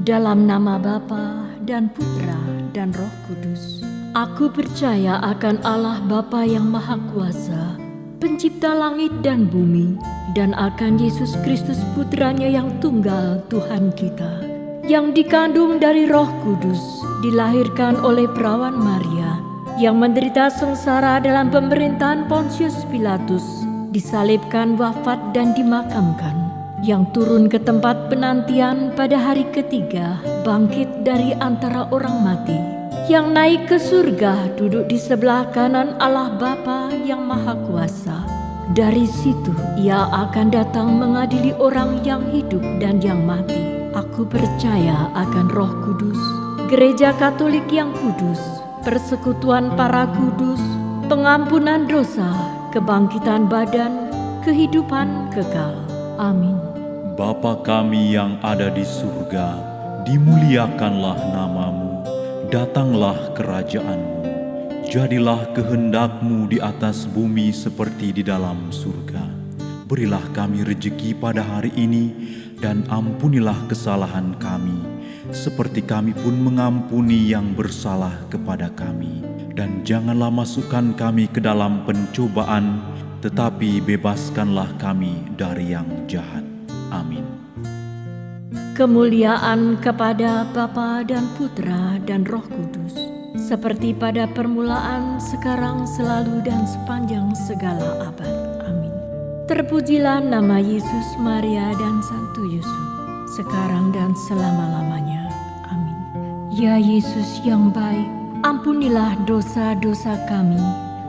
Dalam nama Bapa dan Putra dan Roh Kudus. Aku percaya akan Allah Bapa yang Maha Kuasa, Pencipta langit dan bumi, dan akan Yesus Kristus Putranya yang tunggal Tuhan kita, yang dikandung dari Roh Kudus, dilahirkan oleh perawan Maria, yang menderita sengsara dalam pemerintahan Pontius Pilatus, disalibkan, wafat dan dimakamkan, yang turun ke tempat penantian pada hari ketiga, bangkit dari antara orang mati, yang naik ke surga, duduk di sebelah kanan Allah Bapa yang Maha Kuasa. Dari situ ia akan datang mengadili orang yang hidup dan yang mati. Aku percaya akan Roh Kudus, Gereja Katolik yang kudus, persekutuan para kudus, pengampunan dosa, kebangkitan badan, kehidupan kekal. Amin. Bapa kami yang ada di surga, dimuliakanlah namamu, datanglah kerajaan-Mu, jadilah kehendak-Mu di atas bumi seperti di dalam surga. Berilah kami rejeki pada hari ini, dan ampunilah kesalahan kami, seperti kami pun mengampuni yang bersalah kepada kami. Dan janganlah masukkan kami ke dalam pencobaan, tetapi bebaskanlah kami dari yang jahat. Amin. Kemuliaan kepada Bapa dan Putra dan Roh Kudus, seperti pada permulaan, sekarang, selalu, dan sepanjang segala abad. Amin. Terpujilah nama Yesus, Maria, dan Santo Yusuf, sekarang dan selama-lamanya. Amin. Ya Yesus yang baik, ampunilah dosa-dosa kami,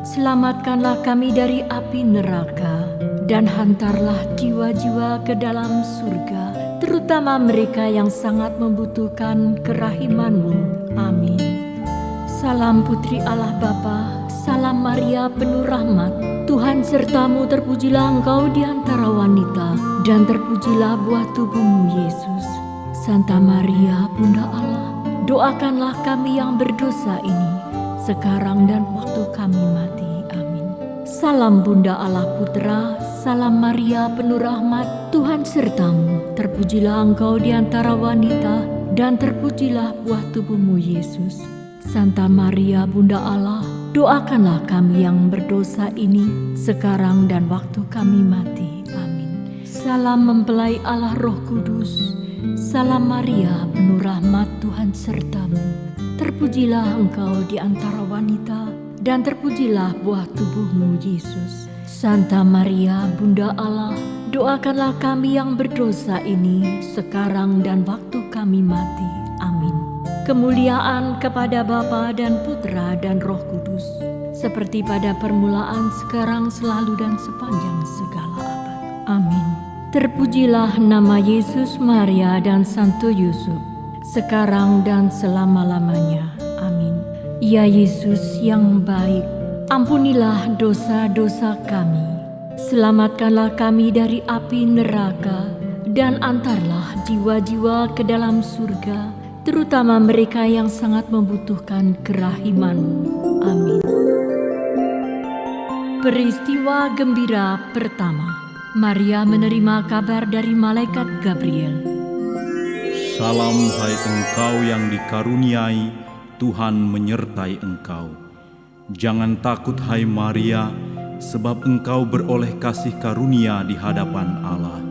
selamatkanlah kami dari api neraka, dan hantarlah jiwa-jiwa ke dalam surga, terutama mereka yang sangat membutuhkan kerahiman-Mu. Amin. Salam Putri Allah Bapa, salam Maria penuh rahmat, Tuhan sertamu, terpujilah engkau di antara wanita, dan terpujilah buah tubuhmu Yesus. Santa Maria Bunda Allah, doakanlah kami yang berdosa ini, sekarang dan waktu kami mati. Amin. Salam Bunda Allah Putra, salam Maria penuh rahmat, Tuhan sertamu, terpujilah engkau di antara wanita, dan terpujilah buah tubuhmu Yesus. Santa Maria Bunda Allah, doakanlah kami yang berdosa ini, sekarang dan waktu kami mati. Amin. Salam mempelai Allah Roh Kudus, salam Maria penuh rahmat, Tuhan sertamu, terpujilah engkau di antara wanita, dan terpujilah buah tubuhmu Yesus. Santa Maria Bunda Allah, doakanlah kami yang berdosa ini, sekarang dan waktu kami mati. Amin. Kemuliaan kepada Bapa dan Putra dan Roh Kudus, seperti pada permulaan, sekarang, selalu, dan sepanjang segala abad. Amin. Terpujilah nama Yesus, Maria, dan Santo Yusuf, sekarang dan selama-lamanya. Amin. Ya Yesus yang baik, ampunilah dosa-dosa kami, selamatkanlah kami dari api neraka, dan antarlah jiwa-jiwa ke dalam surga, terutama mereka yang sangat membutuhkan kerahiman-Mu. Amin. Peristiwa gembira pertama, Maria menerima kabar dari malaikat Gabriel. Salam hai engkau yang dikaruniai, Tuhan menyertai engkau. Jangan takut hai Maria, sebab engkau beroleh kasih karunia di hadapan Allah.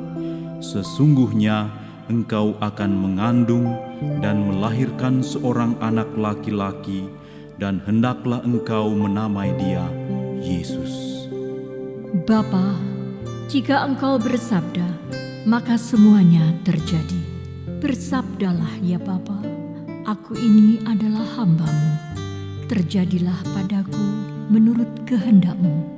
Sesungguhnya engkau akan mengandung dan melahirkan seorang anak laki-laki, dan hendaklah engkau menamai dia Yesus. Bapa, jika engkau bersabda, maka semuanya terjadi. Bersabdalah ya Bapa, aku ini adalah hamba-Mu. Terjadilah padaku menurut kehendak-Mu.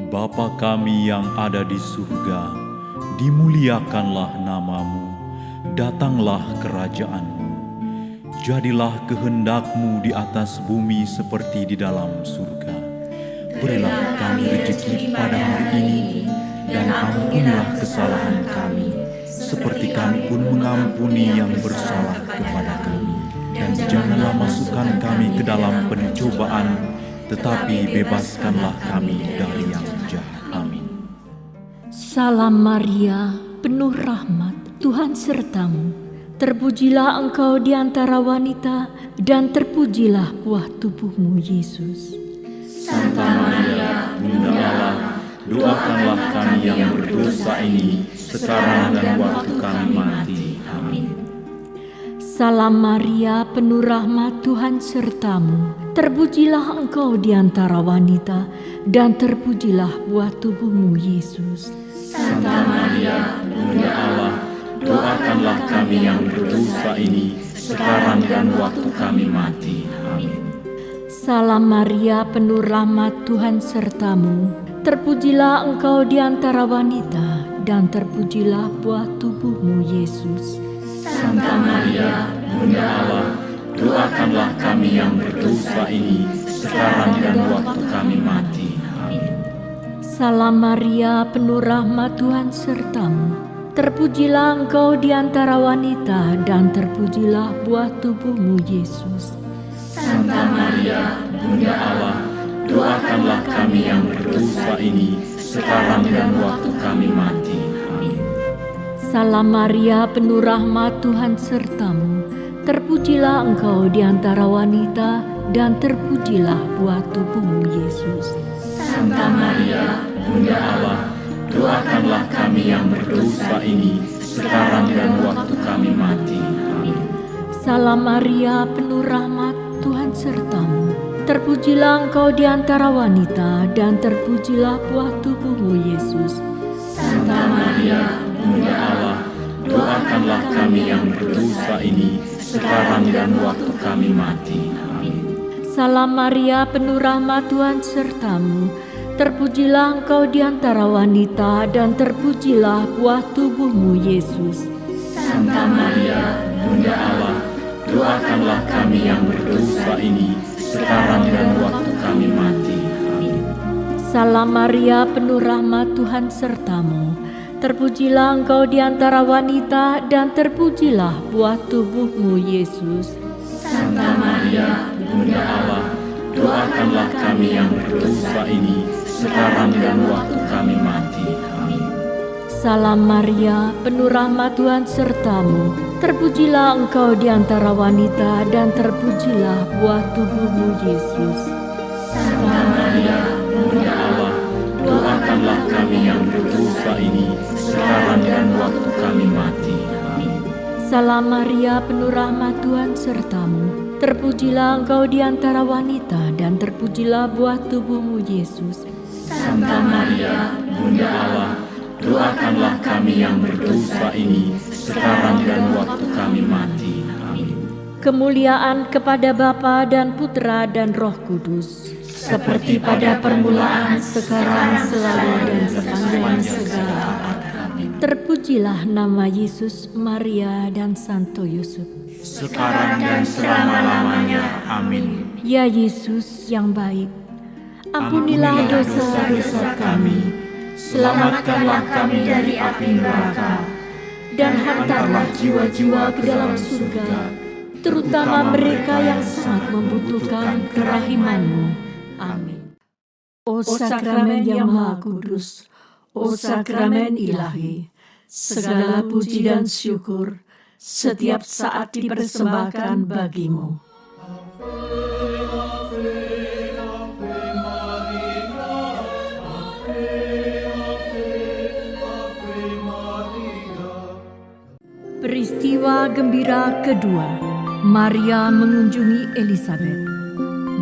Bapa kami yang ada di surga, dimuliakanlah namamu, datanglah kerajaan-Mu. Jadilah kehendak-Mu di atas bumi seperti di dalam surga. Berilah kami rezeki pada hari ini, dan ampunilah kesalahan kami, seperti kami pun mengampuni yang bersalah kepada kami. Dan janganlah masukkan kami ke dalam pencobaan, tetapi bebaskanlah kami dari yang jahat. Amin. Salam Maria, penuh rahmat, Tuhan sertamu. Terpujilah engkau di antara wanita, dan terpujilah buah tubuhmu, Yesus. Santa Maria, Bunda Allah, doakanlah kami yang berdosa ini, sekarang dan waktu kami mati. Amin. Salam Maria, penuh rahmat, Tuhan sertamu. Terpujilah engkau di antara wanita, dan terpujilah buah tubuhmu, Yesus. Santa Maria, Bunda Allah, doakanlah kami yang berdosa ini, sekarang dan waktu kami mati. Amin. Salam Maria, penuh rahmat, Tuhan sertamu. Terpujilah engkau di antara wanita, dan terpujilah buah tubuhmu, Yesus. Santa Maria, Bunda Allah, doakanlah kami yang berdosa ini, sekarang dan waktu kami mati. Amin. Salam Maria, penuh rahmat, Tuhan sertamu. Terpujilah engkau di antara wanita, dan terpujilah buah tubuhmu, Yesus. Santa Maria, Bunda Allah, doakanlah kami yang berdosa ini, sekarang dan waktu kami mati. Amin. Salam Maria, penuh rahmat, Tuhan sertamu. Terpujilah engkau di antara wanita, dan terpujilah buah tubuhmu, Yesus. Santa Maria, Bunda Allah, doakanlah kami yang berdosa ini, sekarang dan waktu kami mati. Amin. Salam Maria, penuh rahmat, Tuhan sertamu. Terpujilah engkau di antara wanita, dan terpujilah buah tubuhmu, Yesus. Santa Maria, Bunda Allah, doakanlah kami yang berdosa ini, sekarang dan waktu kami mati. Amin. Salam Maria, penuh rahmat, Tuhan sertamu. Terpujilah engkau di antara wanita, dan terpujilah buah tubuhmu, Yesus. Santa Maria, Bunda Allah, doakanlah kami yang berdosa ini, sekarang dan waktu kami mati. Amin. Salam Maria, penuh rahmat, Tuhan sertamu. Terpujilah engkau di antara wanita, dan terpujilah buah tubuhmu, Yesus. Santa Maria, Bunda Allah, doakanlah kami yang berdosa ini, sekarang dan waktu kami mati. Amin. Salam Maria, penuh rahmat, Tuhan sertamu. Terpujilah engkau di antara wanita, dan terpujilah buah tubuhmu, Yesus. Santa Maria, Bunda Allah, doakanlah kami yang berdosa ini, sekarang dan waktu kami mati. Amin. Salam Maria, penuh rahmat, Tuhan sertamu. Terpujilah engkau di antara wanita, dan terpujilah buah tubuhmu, Yesus. Santa Maria, Bunda Allah, doakanlah kami yang berdosa ini, sekarang dan waktu kami mati. Amin. Kemuliaan kepada Bapa dan Putra dan Roh Kudus, seperti pada permulaan, sekarang, selalu, dan sepanjang segala abad. Terpujilah nama Yesus, Maria, dan Santo Yusuf, sekarang dan selama-lamanya. Amin. Ya Yesus yang baik, ampunilah dosa-dosa kami, Selamatkanlah kami dari api neraka, dan hantarlah jiwa-jiwa ke dalam surga, terutama mereka yang sangat membutuhkan kerahiman-Mu. Amin. O sakramen yang Maha Kudus, o sakramen ilahi, segala puji dan syukur setiap saat dipersembahkan bagi-Mu. Peristiwa gembira kedua, Maria mengunjungi Elisabet.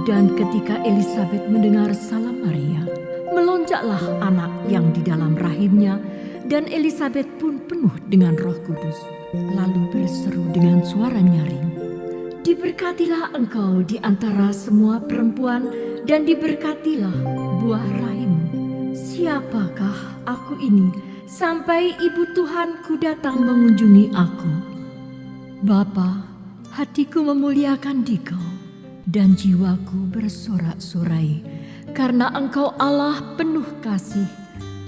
Dan ketika Elisabet mendengar salam Maria, melonjaklah anak yang di dalam rahimnya, dan Elisabet pun penuh dengan Roh Kudus, lalu berseru dengan suara nyaring, "Diberkatilah engkau di antara semua perempuan, dan diberkatilah buah rahimmu. Siapakah aku ini, sampai ibu Tuhanku datang mengunjungi aku? Bapa, hatiku memuliakan Dikau, dan jiwaku bersorak-sorai, karena Engkau Allah penuh kasih.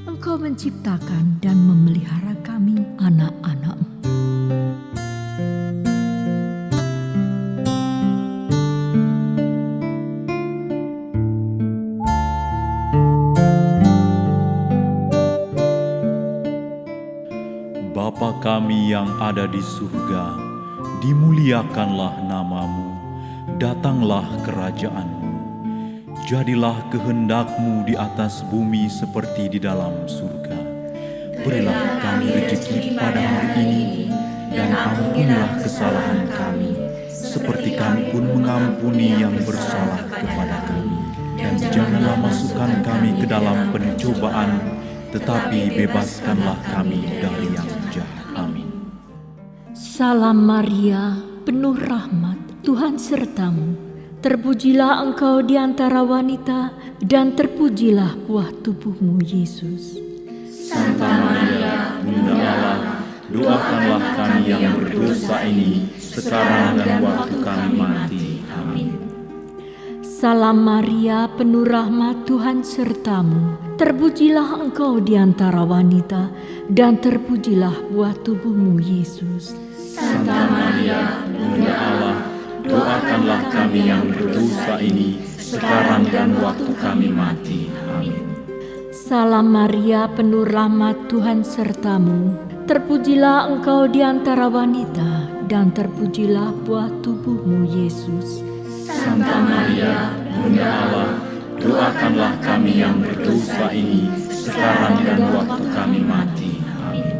Engkau menciptakan dan memelihara kami, anak-anak kami yang ada di surga, dimuliakanlah namamu, datanglah kerajaan-Mu. Jadilah kehendak-Mu di atas bumi seperti di dalam surga. Berilah kami rezeki pada hari ini, dan ampunilah kesalahan kami, seperti kami pun mengampuni yang bersalah kepada kami. Dan janganlah masukkan kami ke dalam pencobaan, tetapi bebaskanlah kami dari yang jahat. Amin. Salam Maria, penuh rahmat, Tuhan sertamu. Terpujilah engkau di antara wanita, dan terpujilah buah tubuhmu, Yesus. Santa Maria, Bunda Allah, doakanlah kami yang berdosa ini, sekarang dan waktu kami mati. Amin. Salam Maria, penuh rahmat, Tuhan sertamu. Terpujilah engkau di antara wanita, dan terpujilah buah tubuhmu, Yesus. Santa Maria, Bunda Allah, doakanlah kami yang berdosa ini, sekarang dan waktu kami mati. Amin. Salam Maria, penuh rahmat, Tuhan sertamu. Terpujilah engkau di antara wanita, dan terpujilah buah tubuhmu, Yesus. Santa Maria, Bunda Allah, doakanlah kami yang berdosa ini, sekarang dan waktu kami mati. Amin.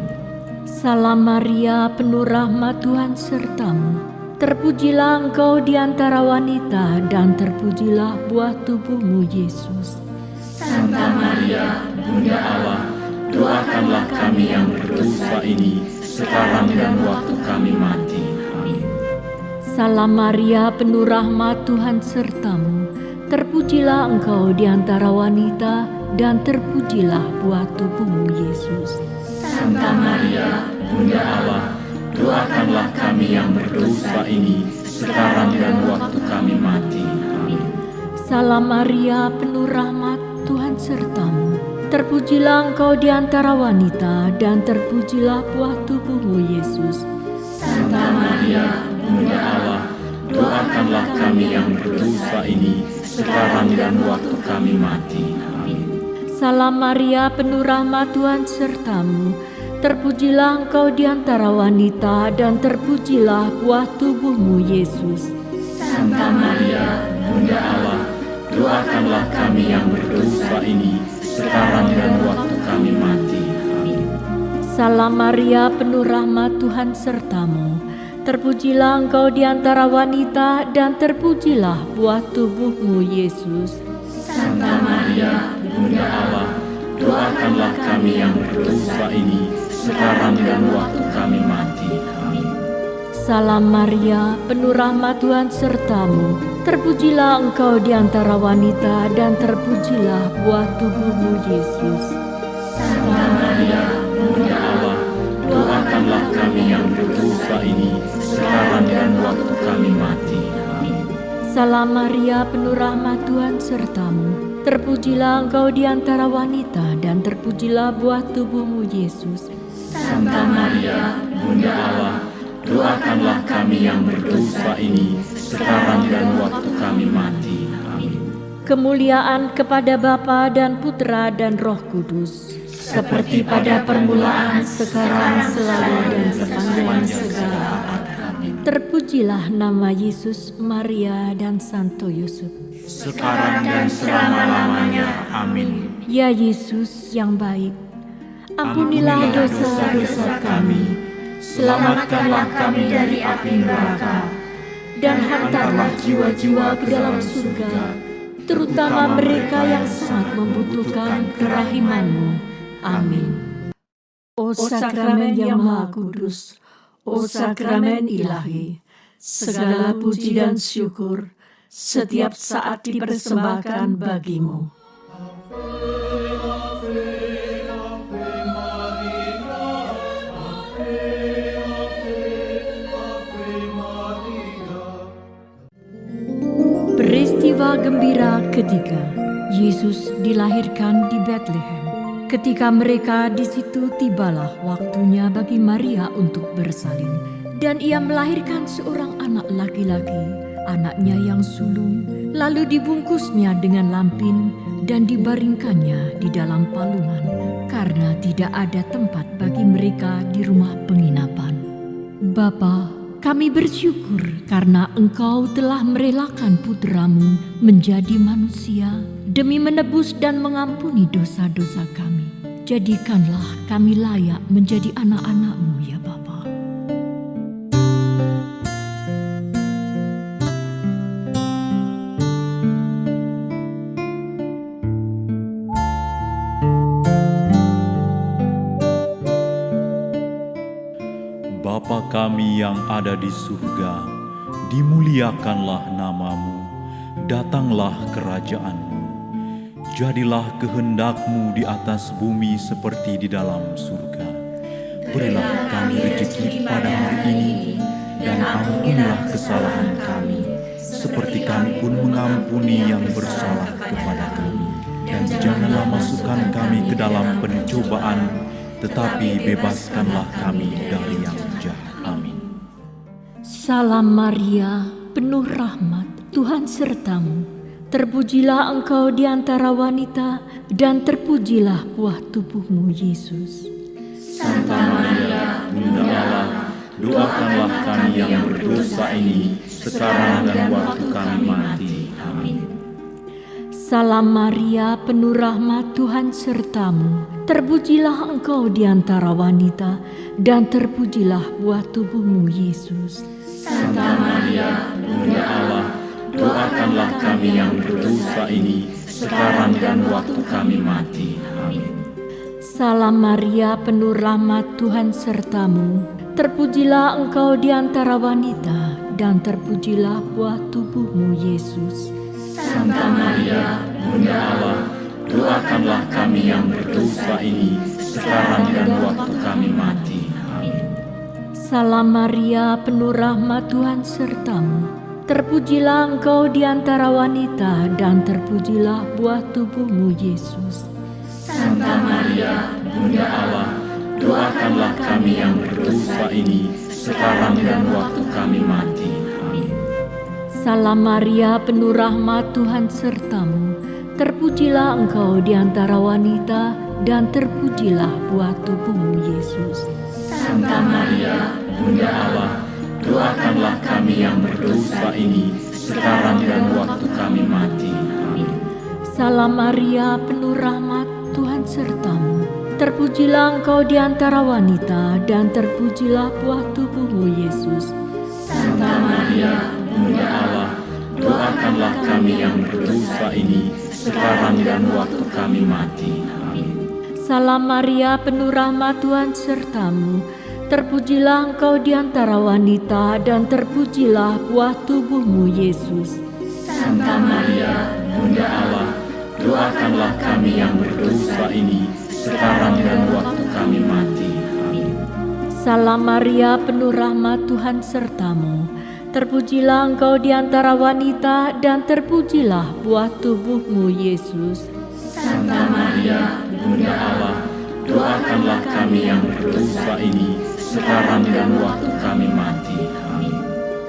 Salam Maria, penuh rahmat, Tuhan sertamu. Terpujilah engkau di antara wanita, dan terpujilah buah tubuhmu, Yesus. Santa Maria, Bunda Allah, doakanlah kami yang berdosa ini, sekarang dan waktu kami mati. Amin. Salam Maria, penuh rahmat, Tuhan sertamu. Terpujilah engkau di antara wanita, dan terpujilah buah tubuhmu, Yesus. Santa Maria, Bunda Allah, doakanlah kami yang berdosa ini, sekarang dan waktu kami mati. Amin. Salam Maria, penuh rahmat, Tuhan sertamu. Terpujilah engkau di antara wanita, dan terpujilah buah tubuhmu, Yesus. Santa Maria, Bunda Allah, doakanlah kami yang berdosa ini, sekarang dan waktu kami mati. Amin. Salam Maria, penuh rahmat, Tuhan sertamu. Terpujilah engkau di antara wanita, dan terpujilah buah tubuhmu, Yesus. Santa Maria, Bunda Allah, doakanlah kami yang berdosa ini, sekarang dan waktu kami mati. Amin. Salam Maria, penuh rahmat, Tuhan sertamu. Terpujilah engkau di antara wanita, dan terpujilah buah tubuhmu, Yesus. Santa Maria, Bunda Allah, doakanlah kami yang berdosa ini, sekarang dan waktu kami mati. Amin. Salam Maria, penuh rahmat, Tuhan sertamu. Terpujilah engkau di antara wanita, dan terpujilah buah tubuhmu, Yesus. Santa Maria, Bunda Allah, doakanlah kami yang berdosa ini, sekarang dan waktu kami mati. Amin. Salam Maria, penuh rahmat, Tuhan sertamu. Terpujilah engkau di antara wanita, dan terpujilah buah tubuhmu, Yesus. Santa Maria, Bunda Allah, doakanlah kami yang berdosa ini, sekarang dan waktu kami mati. Amin. Kemuliaan kepada Bapa dan Putra dan Roh Kudus, seperti pada permulaan, sekarang, selalu, dan sepanjang segala abad. Terpujilah nama Yesus, Maria, dan Santo Yusuf, sekarang dan selama-lamanya. Amin. Ya Yesus yang baik, ampunilah dosa-dosa kami, Selamatkanlah kami dari api neraka, dan hantarlah jiwa-jiwa ke dalam surga, terutama mereka yang sangat membutuhkan kerahiman-Mu. Amin. O sakramen yang Maha Kudus, o sakramen ilahi, segala puji dan syukur setiap saat dipersembahkan bagi-Mu. Peristiwa gembira ketiga, Yesus dilahirkan di Bethlehem. Ketika mereka di situ, tibalah waktunya bagi Maria untuk bersalin, dan ia melahirkan seorang anak laki-laki, anaknya yang sulung, lalu dibungkusnya dengan lampin, dan dibaringkannya di dalam palungan, karena tidak ada tempat bagi mereka di rumah penginapan. Bapa, kami bersyukur karena Engkau telah merelakan putra-Mu menjadi manusia demi menebus dan mengampuni dosa-dosa kami. Jadikanlah kami layak menjadi anak-anak-Mu ya Bapa. Bapa kami yang ada di surga, dimuliakanlah nama-Mu, datanglah kerajaan-Mu. Jadilah kehendak-Mu di atas bumi seperti di dalam surga. Berilah kami rezeki pada hari ini, dan ampunilah kesalahan kami, seperti kami pun mengampuni yang bersalah kepada kami. Dan janganlah masukkan kami ke dalam pencobaan, tetapi bebaskanlah kami dari yang jahat. Amin. Salam Maria, penuh rahmat, Tuhan sertamu. Terpujilah engkau di antara wanita, dan terpujilah buah tubuhmu, Yesus. Santa Maria, Bunda Allah, doakanlah kami yang berdosa ini, sekarang dan waktu kami mati. Amin. Salam Maria, penuh rahmat, Tuhan sertamu. Terpujilah engkau di antara wanita, dan terpujilah buah tubuhmu, Yesus. Santa Maria, Bunda Allah, doakanlah kami yang berdosa ini, sekarang dan waktu kami mati. Amin. Salam Maria, penuh rahmat, Tuhan sertamu. Terpujilah engkau di antara wanita, dan terpujilah buah tubuhmu, Yesus. Santa Maria, Bunda Allah, doakanlah kami yang berdosa ini, sekarang dan waktu kami mati. Amin. Salam Maria, penuh rahmat, Tuhan sertamu. Terpujilah engkau di antara wanita, dan terpujilah buah tubuhmu, Yesus. Santa Maria, Bunda Allah, doakanlah kami yang berdosa ini, sekarang dan waktu kami mati. Amin. Salam Maria, penuh rahmat, Tuhan sertamu. Terpujilah engkau di antara wanita, dan terpujilah buah tubuhmu, Yesus. Santa Maria, Bunda Allah, doakanlah kami yang berdosa ini, sekarang dan waktu kami mati. Amin. Salam Maria, penuh rahmat, Tuhan sertamu. Terpujilah engkau di antara wanita, dan terpujilah buah tubuhmu, Yesus. Santa Maria, Bunda Allah, doakanlah kami yang berdosa ini, sekarang dan waktu kami mati. Amin. Salam Maria, penuh rahmat, Tuhan sertamu. Terpujilah engkau di antara wanita, dan terpujilah buah tubuhmu, Yesus. Santa Maria, Bunda Allah, doakanlah kami yang berdosa ini, sekarang dan waktu kami mati. Amin. Salam Maria, penuh rahmat, Tuhan sertamu. Terpujilah engkau di antara wanita, dan terpujilah buah tubuhmu, Yesus. Santa Maria, Bunda Allah, doakanlah kami yang berdosa ini, sekarang dan waktu kami mati. Amin.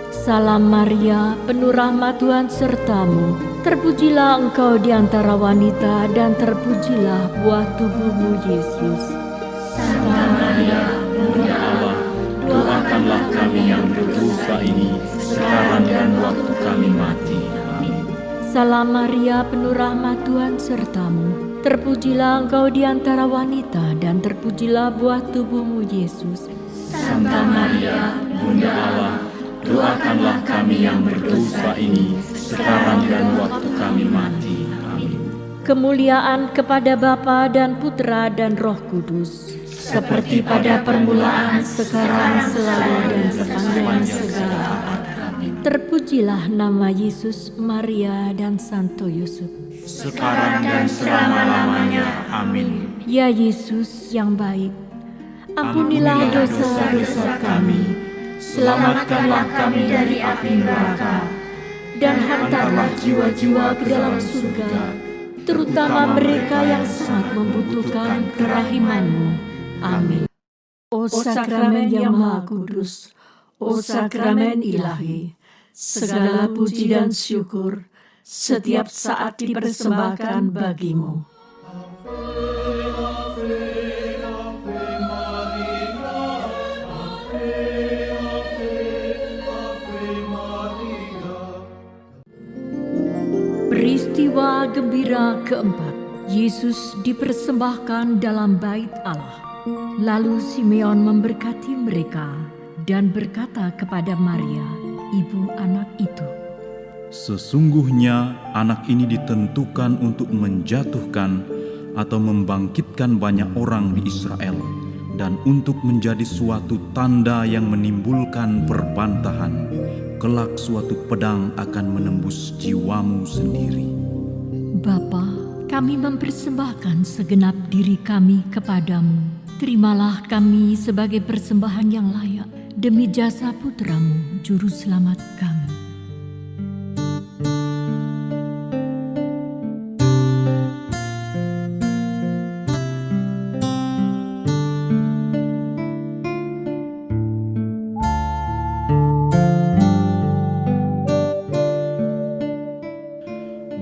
Salam Maria, penuh rahmat, Tuhan sertamu. Terpujilah engkau di antara wanita, dan terpujilah buah tubuhmu, Yesus. Santa Maria, Bunda Allah, doakanlah kami yang berdosa ini, sekarang dan waktu kami mati. Amin. Salam Maria, penuh rahmat, Tuhan sertamu. Terpujilah engkau di antara wanita, dan terpujilah buah tubuhmu, Yesus. Santa Maria, Bunda Allah, doakanlah kami yang berdosa ini, sekarang dan waktu kami mati. Amin. Kemuliaan kepada Bapa dan Putra dan Roh Kudus, seperti pada permulaan, sekarang, selalu, dan sepanjang segala abad. Terpujilah nama Yesus, Maria, dan Santo Yusuf, sekarang dan selama-lamanya. Amin. Ya Yesus yang baik, ampunilah dosa-dosa kami, Selamatkanlah kami dari api neraka, dan hantarlah jiwa-jiwa ke dalam surga, terutama mereka yang sangat membutuhkan kerahiman-Mu. Amin. O sakramen yang maha kudus, o sakramen ilahi, segala puji dan syukur, setiap saat dipersembahkan bagimu. Peristiwa gembira keempat, Yesus dipersembahkan dalam bait Allah. Lalu Simeon memberkati mereka dan berkata kepada Maria, ibu anak itu, Sesungguhnya anak ini ditentukan untuk menjatuhkan atau membangkitkan banyak orang di Israel, dan untuk menjadi suatu tanda yang menimbulkan perbantahan. Kelak suatu pedang akan menembus jiwamu sendiri. Bapa, kami mempersembahkan segenap diri kami kepadamu. Terimalah kami sebagai persembahan yang layak demi jasa Putramu, Juru Selamat kami.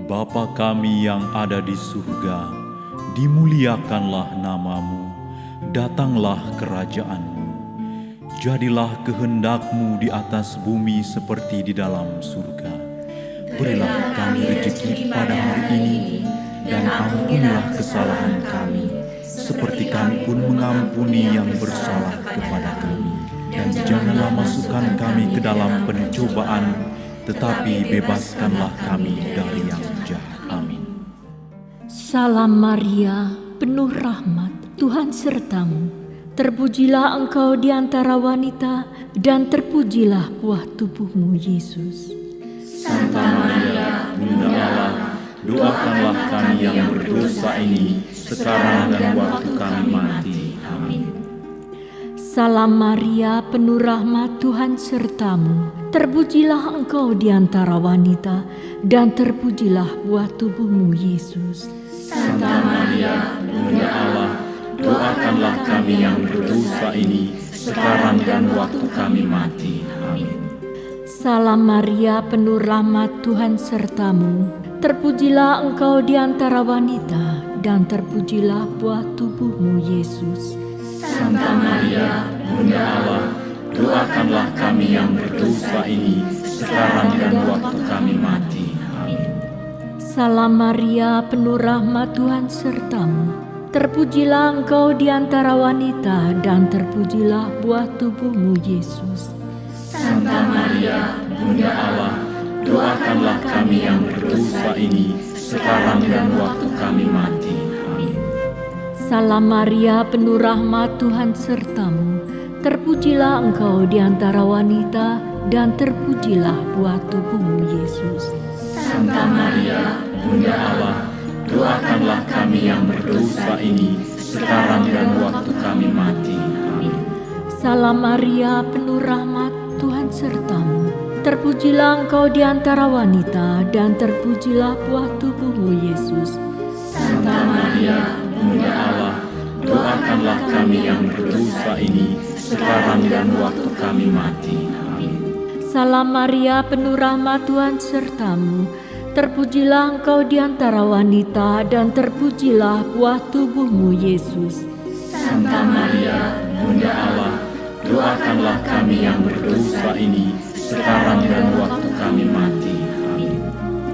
Bapa kami yang ada di surga, dimuliakanlah namamu, datanglah kerajaan-Mu. Jadilah kehendak-Mu di atas bumi seperti di dalam surga. Berilah kami rezeki pada hari ini, dan ampunilah kesalahan kami, seperti kami pun mengampuni yang bersalah kepada kami. Dan janganlah masukkan kami ke dalam pencobaan, tetapi bebaskanlah kami dari yang jahat. Amin. Salam Maria, penuh rahmat, Tuhan sertamu. Terpujilah engkau di antara wanita, dan terpujilah buah tubuhmu, Yesus. Santa Maria, Bunda Allah, doakanlah kami yang berdosa ini, sekarang dan waktu kami mati. Amin. Salam Maria, penuh rahmat, Tuhan sertamu. Terpujilah engkau di antara wanita, dan terpujilah buah tubuhmu, Yesus. Santa Maria, Bunda Allah, doakanlah kami yang berdosa ini, sekarang dan waktu kami mati. Amin. Salam Maria, penuh rahmat, Tuhan sertamu. Terpujilah engkau di antara wanita, dan terpujilah buah tubuhmu, Yesus. Santa Maria, Bunda Allah, doakanlah kami yang berdosa ini, sekarang dan waktu kami mati. Amin. Salam Maria, penuh rahmat, Tuhan sertamu. Terpujilah engkau di antara wanita, dan terpujilah buah tubuhmu, Yesus. Santa Maria, Bunda Allah, doakanlah kami yang berdosa ini, sekarang dan waktu kami mati. Amin. Salam Maria, penuh rahmat, Tuhan sertamu. Terpujilah engkau di antara wanita, dan terpujilah buah tubuhmu, Yesus. Santa Maria, Bunda Allah, doakanlah kami yang berdosa ini, sekarang dan waktu kami mati. Amin. Salam Maria, penuh rahmat, Tuhan sertamu. Terpujilah engkau di antara wanita, dan terpujilah buah tubuhmu, Yesus. Santa Maria, Bunda Allah, doakanlah kami yang berdosa ini, sekarang dan waktu kami mati. Amin. Salam Maria, penuh rahmat, Tuhan sertamu. Terpujilah engkau di antara wanita, dan terpujilah buah tubuhmu, Yesus. Santa Maria, Bunda Allah, doakanlah kami yang berdosa ini, sekarang dan waktu kami mati. Amin.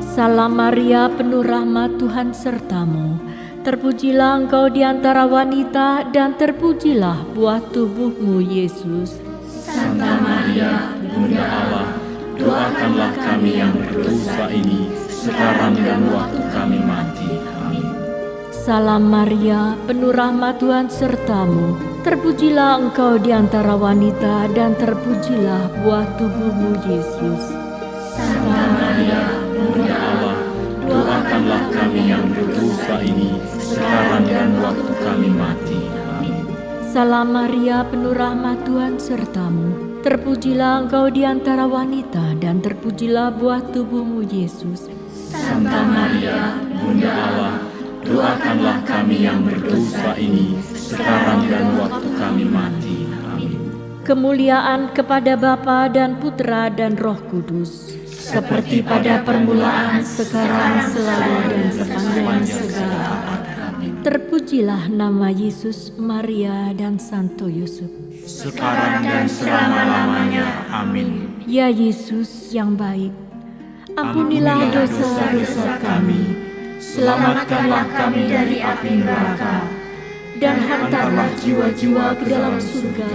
Salam Maria, penuh rahmat, Tuhan sertamu. Terpujilah engkau di antara wanita, dan terpujilah buah tubuhmu, Yesus. Santa Maria, Bunda Allah, doakanlah kami yang berdosa ini, sekarang dan waktu kami mati. Amin. Salam Maria, penuh rahmat, Tuhan sertamu. Terpujilah engkau di antara wanita, dan terpujilah buah tubuhmu, Yesus. Santa Maria, Bunda Allah, doakanlah kami yang berdosa ini, sekarang dan waktu kami mati. Amin. Salam Maria, penuh rahmat, Tuhan sertamu. Terpujilah engkau di antara wanita, dan terpujilah buah tubuhmu, Yesus. Santa Maria, Bunda Allah, doakanlah kami yang berdosa ini, sekarang dan waktu kami mati. Amin. Kemuliaan kepada Bapa dan Putra dan Roh Kudus, seperti pada permulaan, sekarang, selalu, dan sepanjang segala abad. Terpujilah nama Yesus, Maria, dan Santo Yusuf, sekarang dan selama-lamanya. Amin. Ya Yesus yang baik, ampunilah dosa-dosa kami, selamatkanlah kami dari api neraka, dan hantarlah jiwa-jiwa ke dalam surga,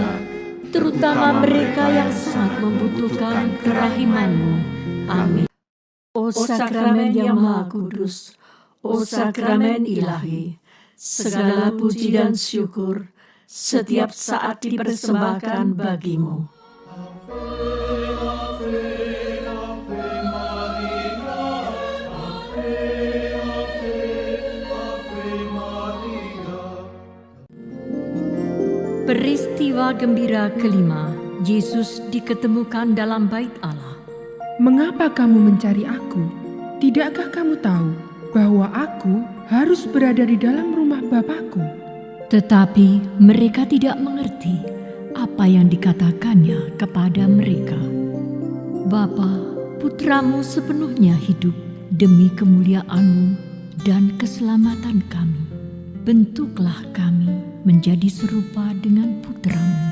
terutama mereka yang sangat membutuhkan kerahiman-Mu. Amin. O sakramen yang Maha Kudus, o sakramen ilahi, segala puji dan syukur setiap saat dipersembahkan bagi-Mu. Peristiwa gembira kelima, Yesus diketemukan dalam bait Allah. Mengapa kamu mencari aku? Tidakkah kamu tahu bahwa aku harus berada di dalam rumah Bapakku? Tetapi mereka tidak mengerti apa yang dikatakannya kepada mereka. Bapa, putramu sepenuhnya hidup demi kemuliaan-Mu dan keselamatan kami. Bentuklah kami menjadi serupa dengan putramu.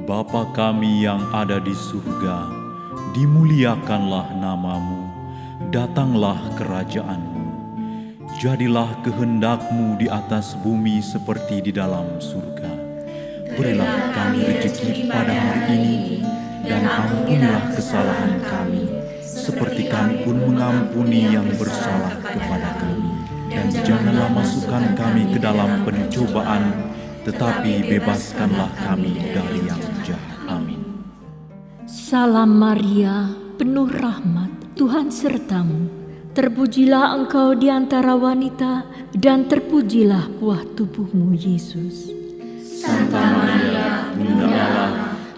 Bapa kami yang ada di surga, dimuliakanlah nama-Mu, datanglah kerajaan-Mu. Jadilah kehendak-Mu di atas bumi seperti di dalam surga. Berilah kami rezeki pada hari ini, dan ampunilah kesalahan kami, seperti kami pun mengampuni yang bersalah kepada kami. Dan janganlah masukkan kami ke dalam pencobaan, tetapi bebaskanlah kami dari yang jahat. Amin. Salam Maria, penuh rahmat, Tuhan sertamu. Terpujilah engkau di antara wanita, dan terpujilah buah tubuhmu, Yesus. Santa Maria, Bunda Allah,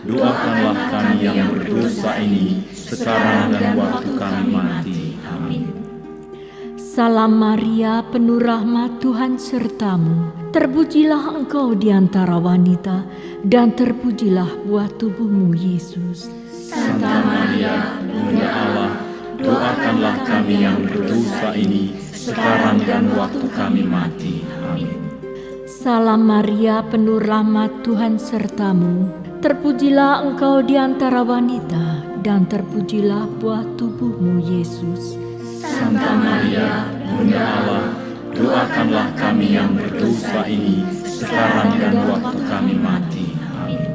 doakanlah kami yang berdosa ini, sekarang dan waktu kami mati. Amin. Salam Maria, penuh rahmat, Tuhan sertamu. Terpujilah engkau di antara wanita, dan terpujilah buah tubuhmu, Yesus. Santa Maria, Bunda Allah, doakanlah kami yang berdosa ini, sekarang dan waktu kami mati. Amin. Salam Maria, penuh rahmat, Tuhan sertamu. Terpujilah engkau di antara wanita, dan terpujilah buah tubuhmu, Yesus. Santa Maria, Bunda Allah, doakanlah kami yang berdosa ini, sekarang dan waktu kami mati. Amin.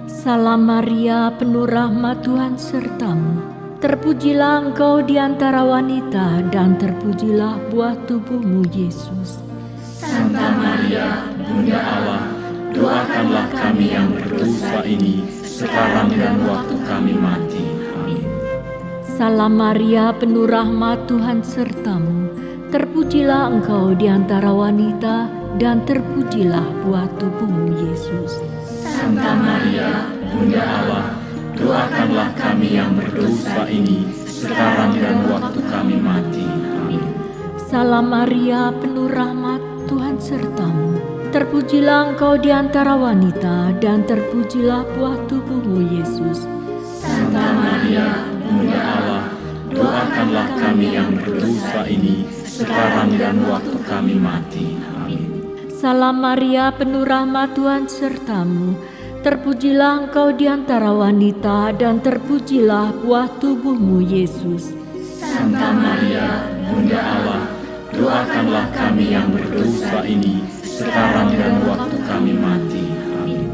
Salam Maria, penuh rahmat, Tuhan sertamu. Terpujilah engkau di antara wanita, dan terpujilah buah tubuhmu, Yesus. Santa Maria, Bunda Allah, doakanlah kami yang berdosa ini, sekarang dan waktu kami mati. Amin. Salam Maria, penuh rahmat, Tuhan sertamu. Terpujilah engkau di antara wanita, dan terpujilah buah tubuhmu, Yesus. Santa Maria, Bunda Allah, doakanlah kami yang berdosa ini, sekarang dan waktu kami mati. Amin. Salam Maria, penuh rahmat, Tuhan sertamu. Terpujilah engkau di antara wanita, dan terpujilah buah tubuhmu, Yesus. Santa Maria, Bunda Allah, doakanlah kami yang berdosa ini, sekarang dan waktu kami mati. Amin. Salam Maria, penuh rahmat, Tuhan sertamu. Terpujilah engkau di antara wanita, dan terpujilah buah tubuhmu, Yesus. Santa Maria, Bunda Allah, doakanlah kami yang berdosa ini, sekarang dan waktu kami mati. Amin.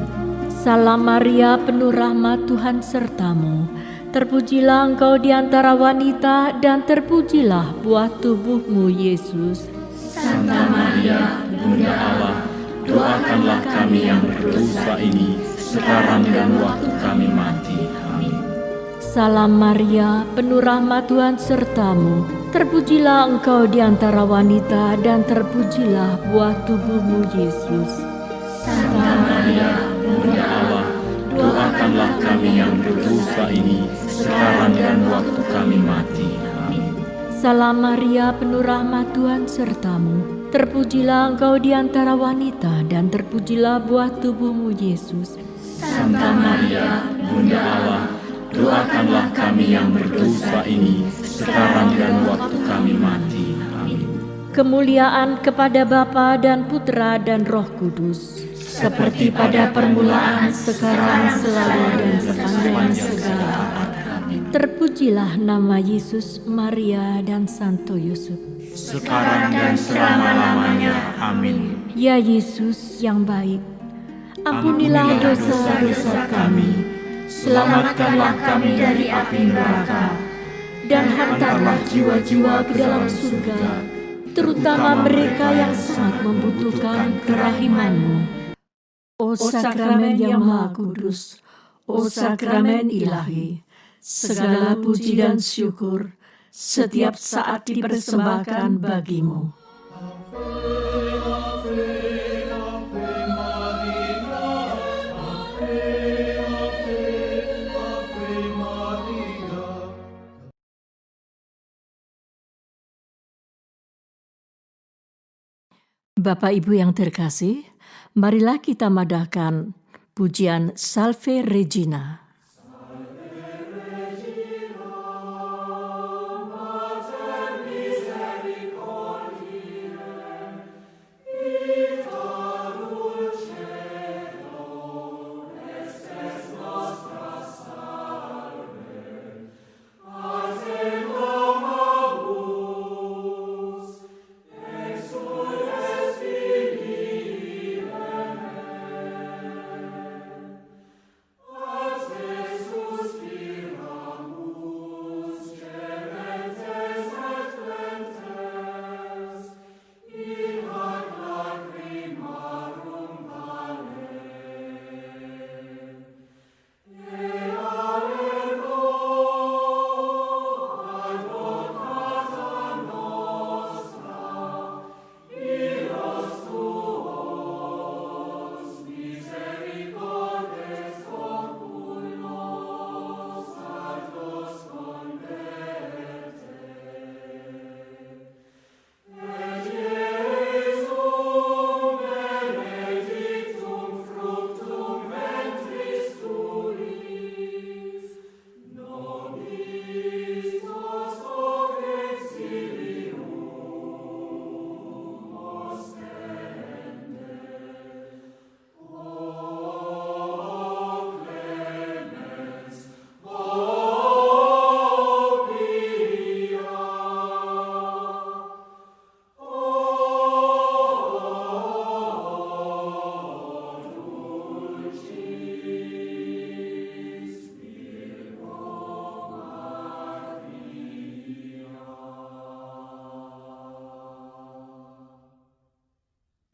Salam Maria, penuh rahmat, Tuhan sertamu. Terpujilah engkau di antara wanita, dan terpujilah buah tubuhmu, Yesus. Santa Maria, Bunda Allah, doakanlah kami yang berdosa ini, sekarang dan waktu kami mati. Amin. Salam Maria, penuh rahmat, Tuhan sertamu. Terpujilah engkau di antara wanita, dan terpujilah buah tubuhmu, Yesus. Santa Maria, Bunda Allah, doakanlah kami yang berdosa berdosa ini, sekarang dan waktu kami mati. Amin. Salam Maria, penuh rahmat, Tuhan sertamu. Terpujilah engkau di antara wanita, dan terpujilah buah tubuhmu, Yesus. Santa Maria, Bunda Allah, doakanlah kami yang berdosa ini, sekarang dan waktu kami mati. Amin. Kemuliaan kepada Bapa dan Putra dan Roh Kudus, seperti pada permulaan, sekarang, selalu, dan sepanjang segala abad. terpujilah nama Yesus, Maria, dan Santo Yusuf. Sekarang dan selama-lamanya. Amin. Ya Yesus yang baik, ampunilah dosa-dosa kami, Selamatkanlah kami dari api neraka, dan hantarlah jiwa-jiwa ke dalam surga, terutama mereka yang sangat membutuhkan kerahiman-Mu. O sakramen yang Maha Kudus, o sakramen ilahi, segala puji dan syukur setiap saat dipersembahkan bagi-Mu. Bapak Ibu yang terkasih, marilah kita madahkan pujian Salve Regina.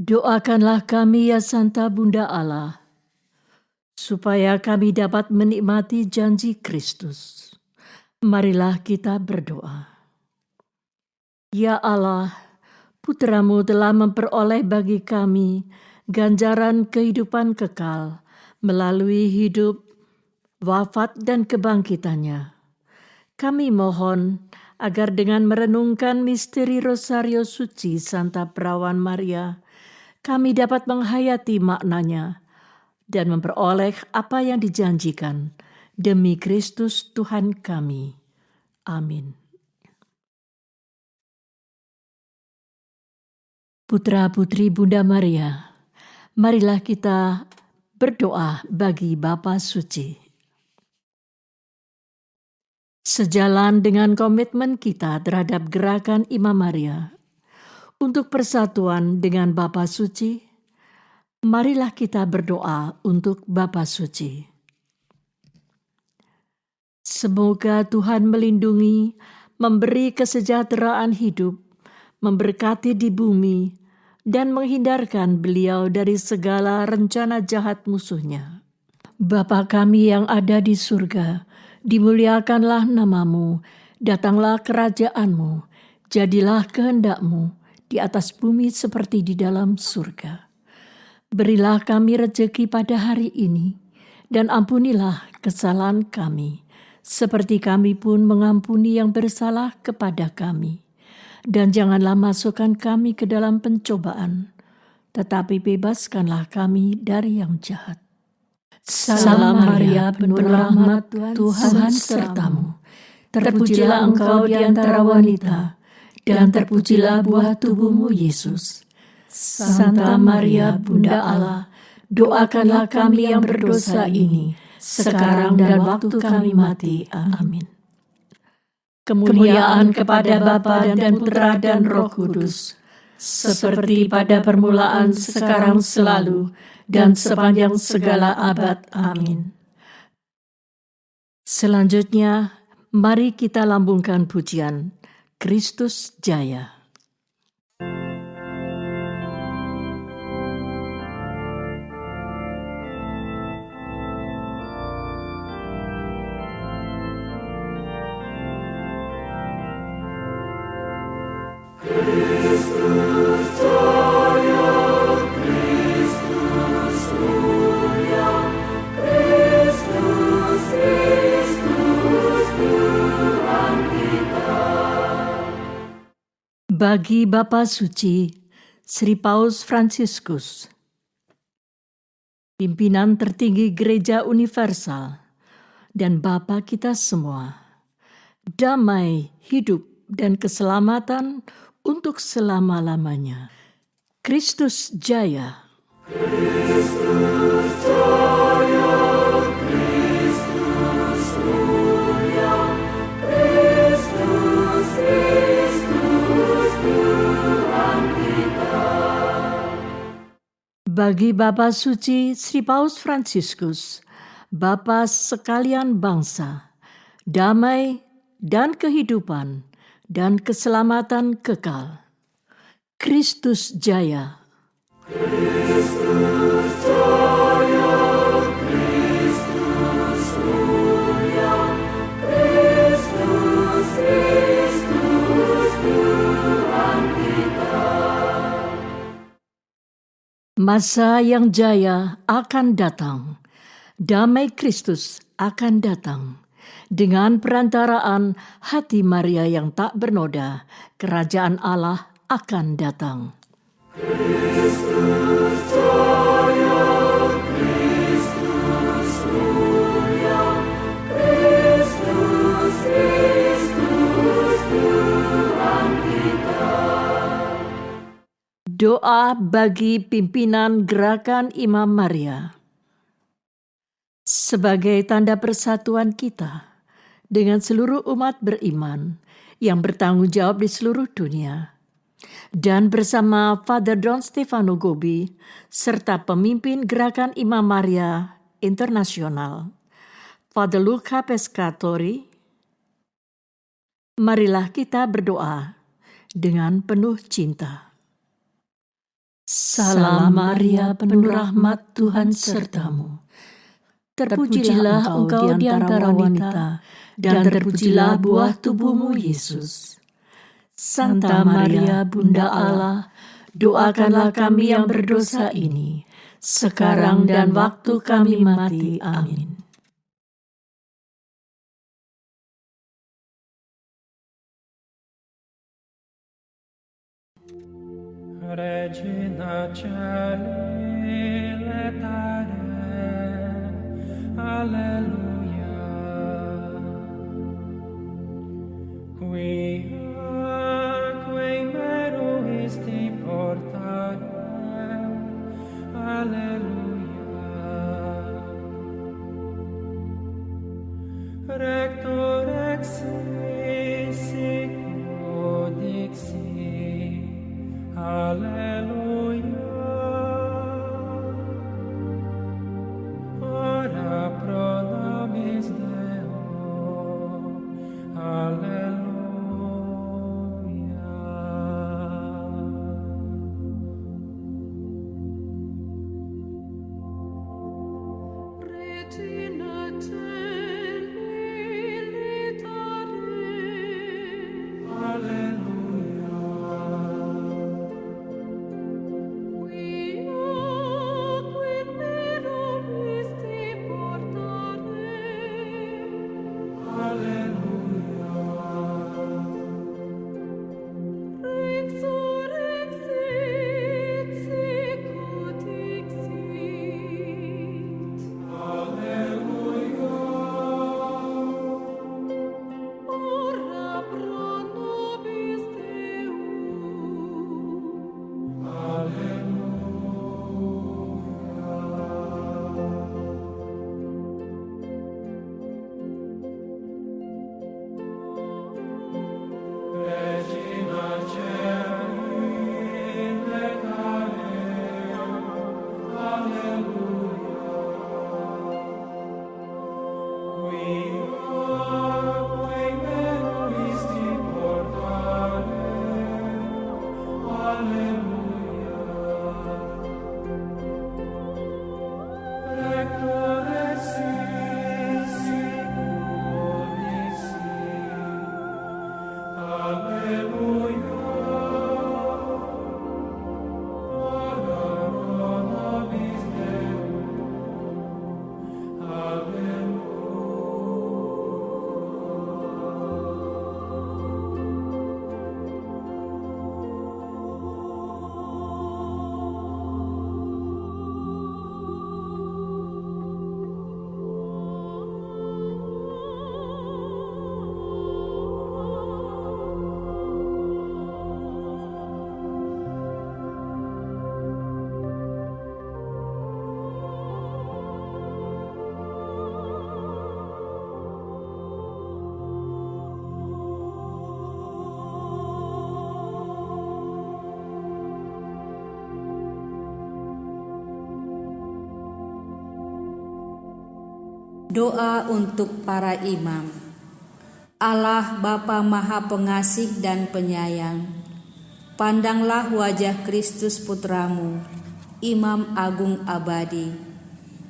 Doakanlah kami ya Santa Bunda Allah, supaya kami dapat menikmati janji Kristus. Marilah kita berdoa. Ya Allah, Putra-Mu telah memperoleh bagi kami ganjaran kehidupan kekal melalui hidup, wafat, dan kebangkitannya. Kami mohon agar dengan merenungkan misteri Rosario Suci Santa Perawan Maria, kami dapat menghayati maknanya dan memperoleh apa yang dijanjikan demi Kristus Tuhan kami. Amin. Putra-putri Bunda Maria, marilah kita berdoa bagi Bapa Suci. Sejalan dengan komitmen kita terhadap gerakan Imam Maria, untuk persatuan dengan Bapa Suci, marilah kita berdoa untuk Bapa Suci. Semoga Tuhan melindungi, memberi kesejahteraan hidup, memberkati di bumi, dan menghindarkan beliau dari segala rencana jahat musuhnya. Bapa kami yang ada di surga, dimuliakanlah nama-Mu, datanglah kerajaan-Mu, jadilah kehendak-Mu, di atas bumi seperti di dalam surga. Berilah kami rejeki pada hari ini, dan ampunilah kesalahan kami, seperti kami pun mengampuni yang bersalah kepada kami. Dan janganlah masukkan kami ke dalam pencobaan, tetapi bebaskanlah kami dari yang jahat. Salam Maria, penuh rahmat, Tuhan sertamu. Terpujilah engkau di antara wanita, dan terpujilah buah tubuhmu, Yesus. Santa Maria, Bunda Allah, doakanlah kami yang berdosa ini, sekarang dan waktu kami mati. Amin. Kemuliaan kepada Bapa dan Putra dan Roh Kudus, seperti pada permulaan, sekarang, selalu, dan sepanjang segala abad. Amin. Selanjutnya, mari kita lambungkan pujian Kristus Jaya. Bagi Bapa Suci Sri Paus Fransiskus, pimpinan tertinggi Gereja Universal, dan Bapa kita semua, damai, hidup, dan keselamatan untuk selama-lamanya. Kristus Jaya. Kristus Jaya, Kristus Mulia, Kristus Tuhan kita. Bagi Bapa Suci Sri Paus Fransiskus, Bapa sekalian bangsa, damai dan kehidupan dan keselamatan kekal. Kristus Jaya. Kristus Jaya, Kristus Mulia, Kristus Tuhan kita. Masa yang jaya akan datang. Damai Kristus akan datang. Dengan perantaraan hati Maria yang tak bernoda, kerajaan Allah akan datang. Kristus Jaya, Kristus Mulia, Kristus Tuhan kita. Doa bagi pimpinan Gerakan Imam Maria. Sebagai tanda persatuan kita dengan seluruh umat beriman yang bertanggung jawab di seluruh dunia, dan bersama Father Don Stefano Gobbi serta pemimpin Gerakan Imam Maria Internasional, Father Luca Pescatori, marilah kita berdoa dengan penuh cinta. Salam Maria, penuh rahmat, Tuhan sertamu. Terpujilah engkau di antara wanita, dan terpujilah buah tubuhmu, Yesus. Santa Maria, Bunda Allah, doakanlah kami yang berdosa ini, sekarang dan waktu kami mati. Amin. Regina Caeli letare, Alleluia. Qui meruisti portare, Alleluia. Rector exis sic dixi, Alleluia. Ora pro nobis Deo, Alleluia. Regina Caeli letare, Alleluia. Doa untuk para imam. Allah Bapa Maha Pengasih dan Penyayang, pandanglah wajah Kristus Putramu, Imam Agung Abadi.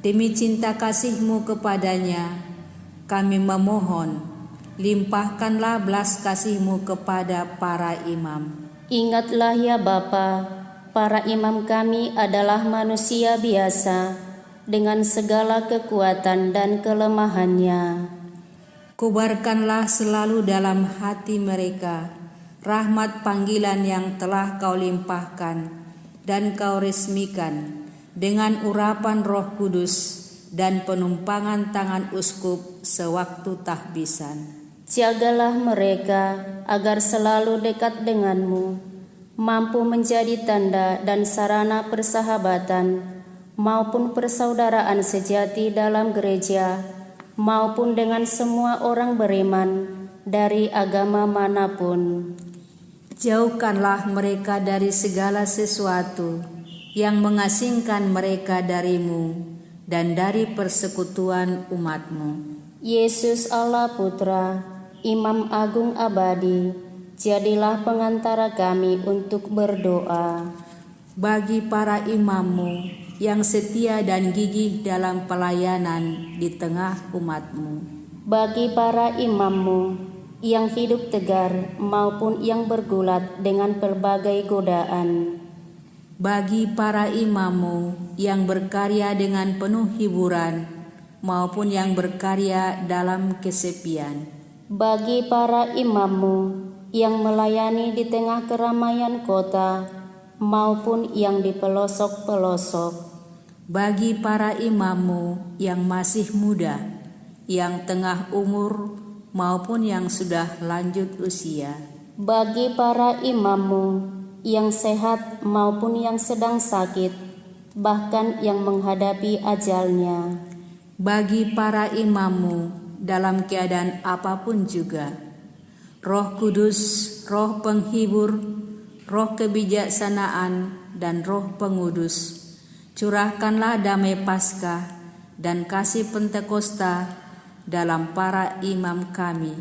Demi cinta kasih-Mu kepadanya, kami memohon, limpahkanlah belas kasih-Mu kepada para imam. Ingatlah ya Bapa, para imam kami adalah manusia biasa dengan segala kekuatan dan kelemahannya. Kobarkanlah selalu dalam hati mereka rahmat panggilan yang telah Kau limpahkan dan Kau resmikan dengan urapan Roh Kudus dan penumpangan tangan uskup sewaktu tahbisan. Jagalah mereka agar selalu dekat dengan-Mu, mampu menjadi tanda dan sarana persahabatan maupun persaudaraan sejati dalam gereja, maupun dengan semua orang beriman dari agama manapun. Jauhkanlah mereka dari segala sesuatu yang mengasingkan mereka dari-Mu dan dari persekutuan umat-Mu. Yesus Allah Putra, Imam Agung Abadi, jadilah pengantara kami untuk berdoa. Bagi para imam-Mu yang setia dan gigih dalam pelayanan di tengah umat-Mu. Bagi para imam-Mu yang hidup tegar maupun yang bergulat dengan berbagai godaan. Bagi para imam-Mu yang berkarya dengan penuh hiburan maupun yang berkarya dalam kesepian. Bagi para imam-Mu yang melayani di tengah keramaian kota maupun yang di pelosok-pelosok. Bagi para imam-Mu yang masih muda, yang tengah umur maupun yang sudah lanjut usia. Bagi para imam-Mu yang sehat maupun yang sedang sakit, bahkan yang menghadapi ajalnya. Bagi para imam-Mu dalam keadaan apapun juga, Roh Kudus, Roh Penghibur, Roh Kebijaksanaan, dan Roh Pengudus, curahkanlah damai Paskah dan kasih Pentakosta dalam para imam kami,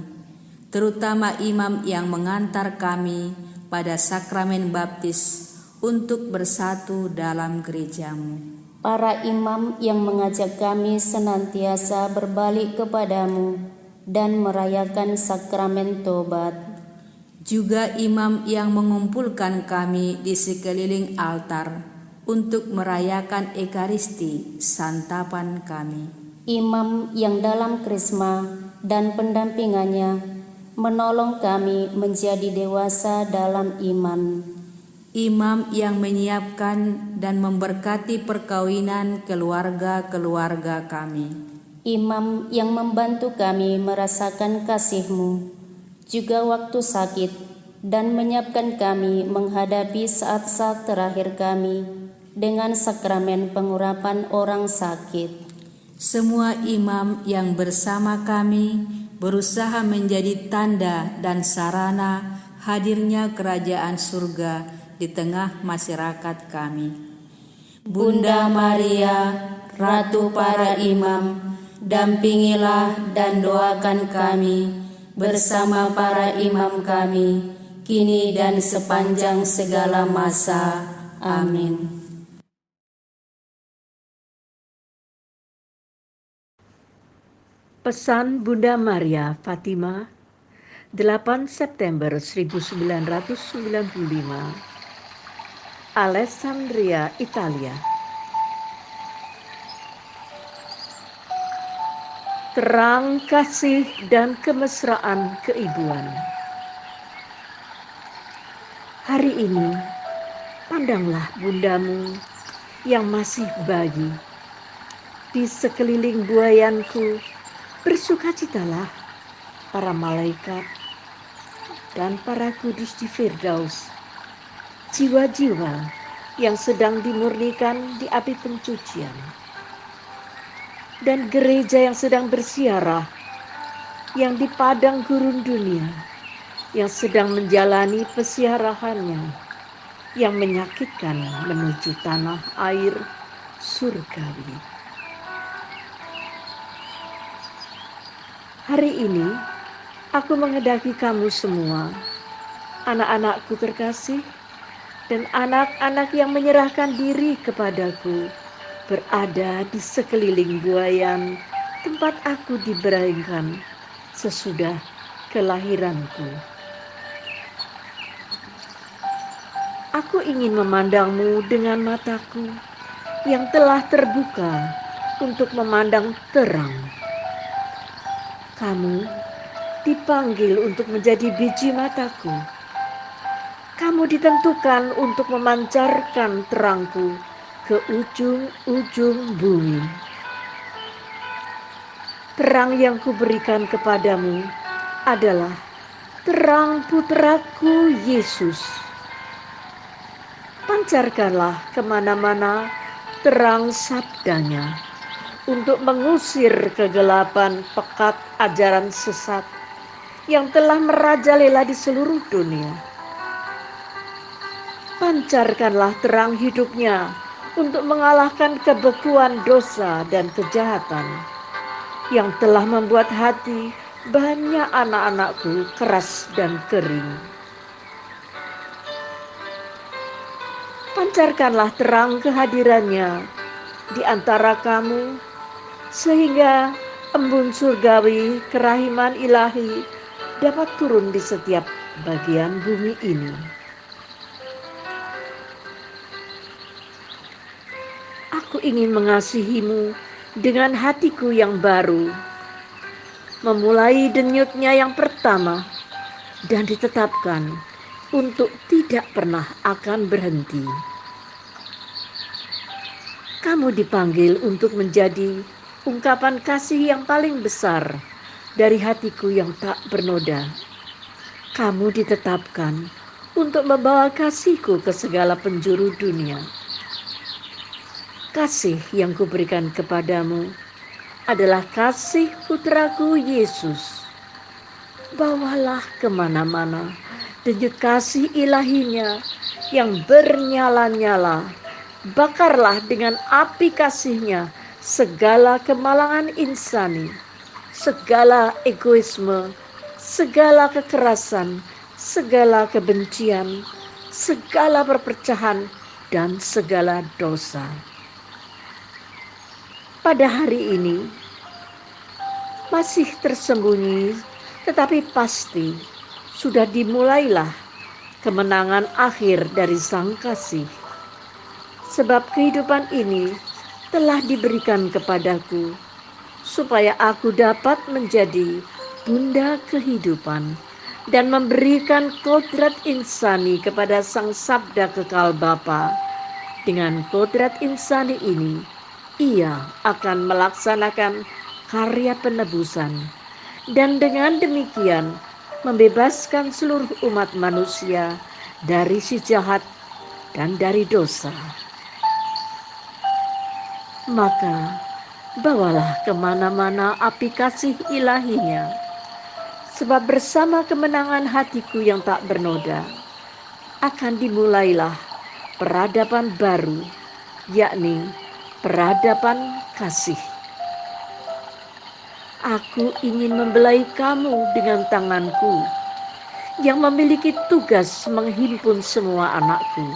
terutama imam yang mengantar kami pada sakramen baptis untuk bersatu dalam gereja-Mu. Para imam yang mengajak kami senantiasa berbalik kepadamu dan merayakan sakramen tobat. Juga imam yang mengumpulkan kami di sekeliling altar untuk merayakan Ekaristi, santapan kami. Imam yang dalam krisma dan pendampingannya menolong kami menjadi dewasa dalam iman. Imam yang menyiapkan dan memberkati perkawinan keluarga-keluarga kami. Imam yang membantu kami merasakan kasih-Mu, juga waktu sakit, dan menyiapkan kami menghadapi saat-saat terakhir kami dengan sakramen pengurapan orang sakit. Semua imam yang bersama kami berusaha menjadi tanda dan sarana hadirnya kerajaan surga di tengah masyarakat kami. Bunda Maria, Ratu para imam, dampingilah dan doakan kami bersama para imam kami, kini dan sepanjang segala masa. Amin. Pesan Bunda Maria Fatima, 8 September 1995, Alessandria, Italia. Terang kasih dan kemesraan keibuan. Hari ini, pandanglah bundamu yang masih bayi. Di sekeliling buayanku, bersukacitalah para malaikat dan para kudus di Firdaus. Jiwa-jiwa yang sedang dimurnikan di api pencucian. Dan gereja yang sedang bersiarah, yang di padang gurun dunia, yang sedang menjalani pesiarahannya, yang menyakitkan menuju tanah air surgawi. Hari ini aku menghendaki kamu semua, anak-anakku terkasih, dan anak-anak yang menyerahkan diri kepadaku, berada di sekeliling buayan tempat aku diberangkan sesudah kelahiranku. Aku ingin memandangmu dengan mataku yang telah terbuka untuk memandang terang. Kamu dipanggil untuk menjadi biji mataku. Kamu ditentukan untuk memancarkan terangku ke ujung-ujung bumi. Terang yang kuberikan kepadamu adalah terang putraku Yesus. Pancarkanlah kemana-mana terang sabdanya untuk mengusir kegelapan pekat ajaran sesat yang telah merajalela di seluruh dunia. Pancarkanlah terang hidupnya untuk mengalahkan kebekuan dosa dan kejahatan yang telah membuat hati banyak anak-anakku keras dan kering. Pancarkanlah terang kehadirannya di antara kamu, sehingga embun surgawi kerahiman ilahi dapat turun di setiap bagian bumi ini. Aku ingin mengasihimu dengan hatiku yang baru, memulai denyutnya yang pertama, dan ditetapkan untuk tidak pernah akan berhenti. Kamu dipanggil untuk menjadi ungkapan kasih yang paling besar dari hatiku yang tak bernoda. Kamu ditetapkan untuk membawa kasihku ke segala penjuru dunia. Kasih yang kuberikan kepadamu adalah kasih putraku Yesus. Bawalah kemana-mana denyut kasih ilahinya yang bernyala-nyala. Bakarlah dengan api kasihnya segala kemalangan insani, segala egoisme, segala kekerasan, segala kebencian, segala perpecahan, dan segala dosa. Pada hari ini masih tersembunyi, tetapi pasti sudah dimulailah kemenangan akhir dari Sang Kasih. Sebab kehidupan ini telah diberikan kepadaku, supaya aku dapat menjadi bunda kehidupan dan memberikan kodrat insani kepada Sang Sabda Kekal Bapa. Dengan kodrat insani ini, Ia akan melaksanakan karya penebusan, dan dengan demikian membebaskan seluruh umat manusia dari si jahat dan dari dosa. Maka bawalah kemana-mana api kasih ilahinya, sebab bersama kemenangan hatiku yang tak bernoda akan dimulailah peradaban baru, yakni peradaban kasih. Aku ingin membelai kamu dengan tanganku yang memiliki tugas menghimpun semua anakku.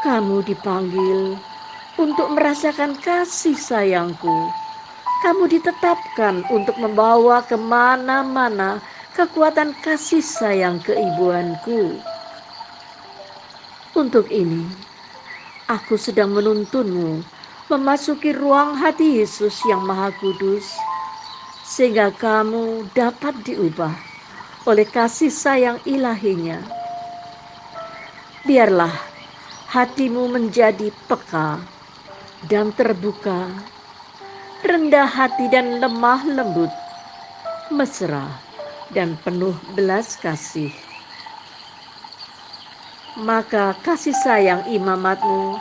Kamu dipanggil untuk merasakan kasih sayangku. Kamu ditetapkan untuk membawa kemana-mana kekuatan kasih sayang keibuanku. Untuk ini, aku sedang menuntunmu memasuki ruang hati Yesus yang Maha Kudus, sehingga kamu dapat diubah oleh kasih sayang ilahinya. Biarlah hatimu menjadi peka dan terbuka, rendah hati dan lemah lembut, mesra dan penuh belas kasih. Maka kasih sayang imamatmu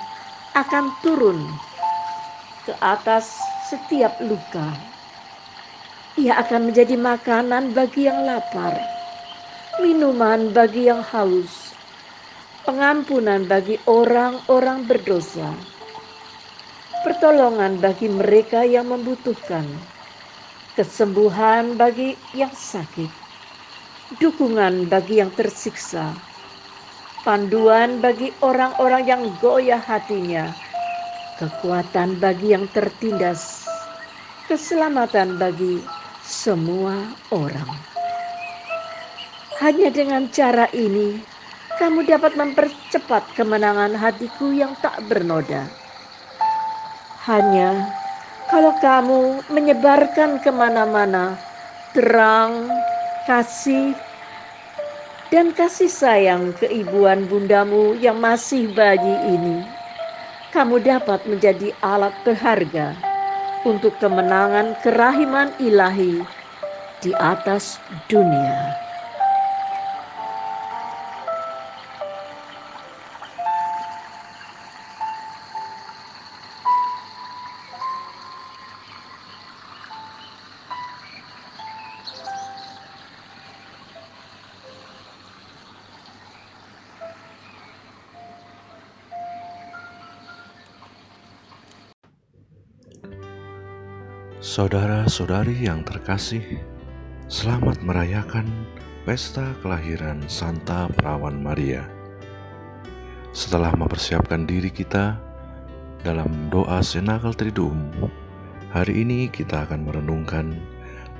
akan turun ke atas setiap luka. Ia akan menjadi makanan bagi yang lapar, minuman bagi yang haus, pengampunan bagi orang-orang berdosa, pertolongan bagi mereka yang membutuhkan, kesembuhan bagi yang sakit, dukungan bagi yang tersiksa, panduan bagi orang-orang yang goyah hatinya, kekuatan bagi yang tertindas, keselamatan bagi semua orang. Hanya dengan cara ini, kamu dapat mempercepat kemenangan hatiku yang tak bernoda. Hanya kalau kamu menyebarkan kemana-mana terang, kasih, dan kasih sayang keibuan bundamu yang masih bayi ini, kamu dapat menjadi alat berharga untuk kemenangan kerahiman ilahi di atas dunia. Saudara-saudari yang terkasih, selamat merayakan pesta kelahiran Santa Perawan Maria. Setelah mempersiapkan diri kita dalam doa Cenacle Triduum, hari ini kita akan merenungkan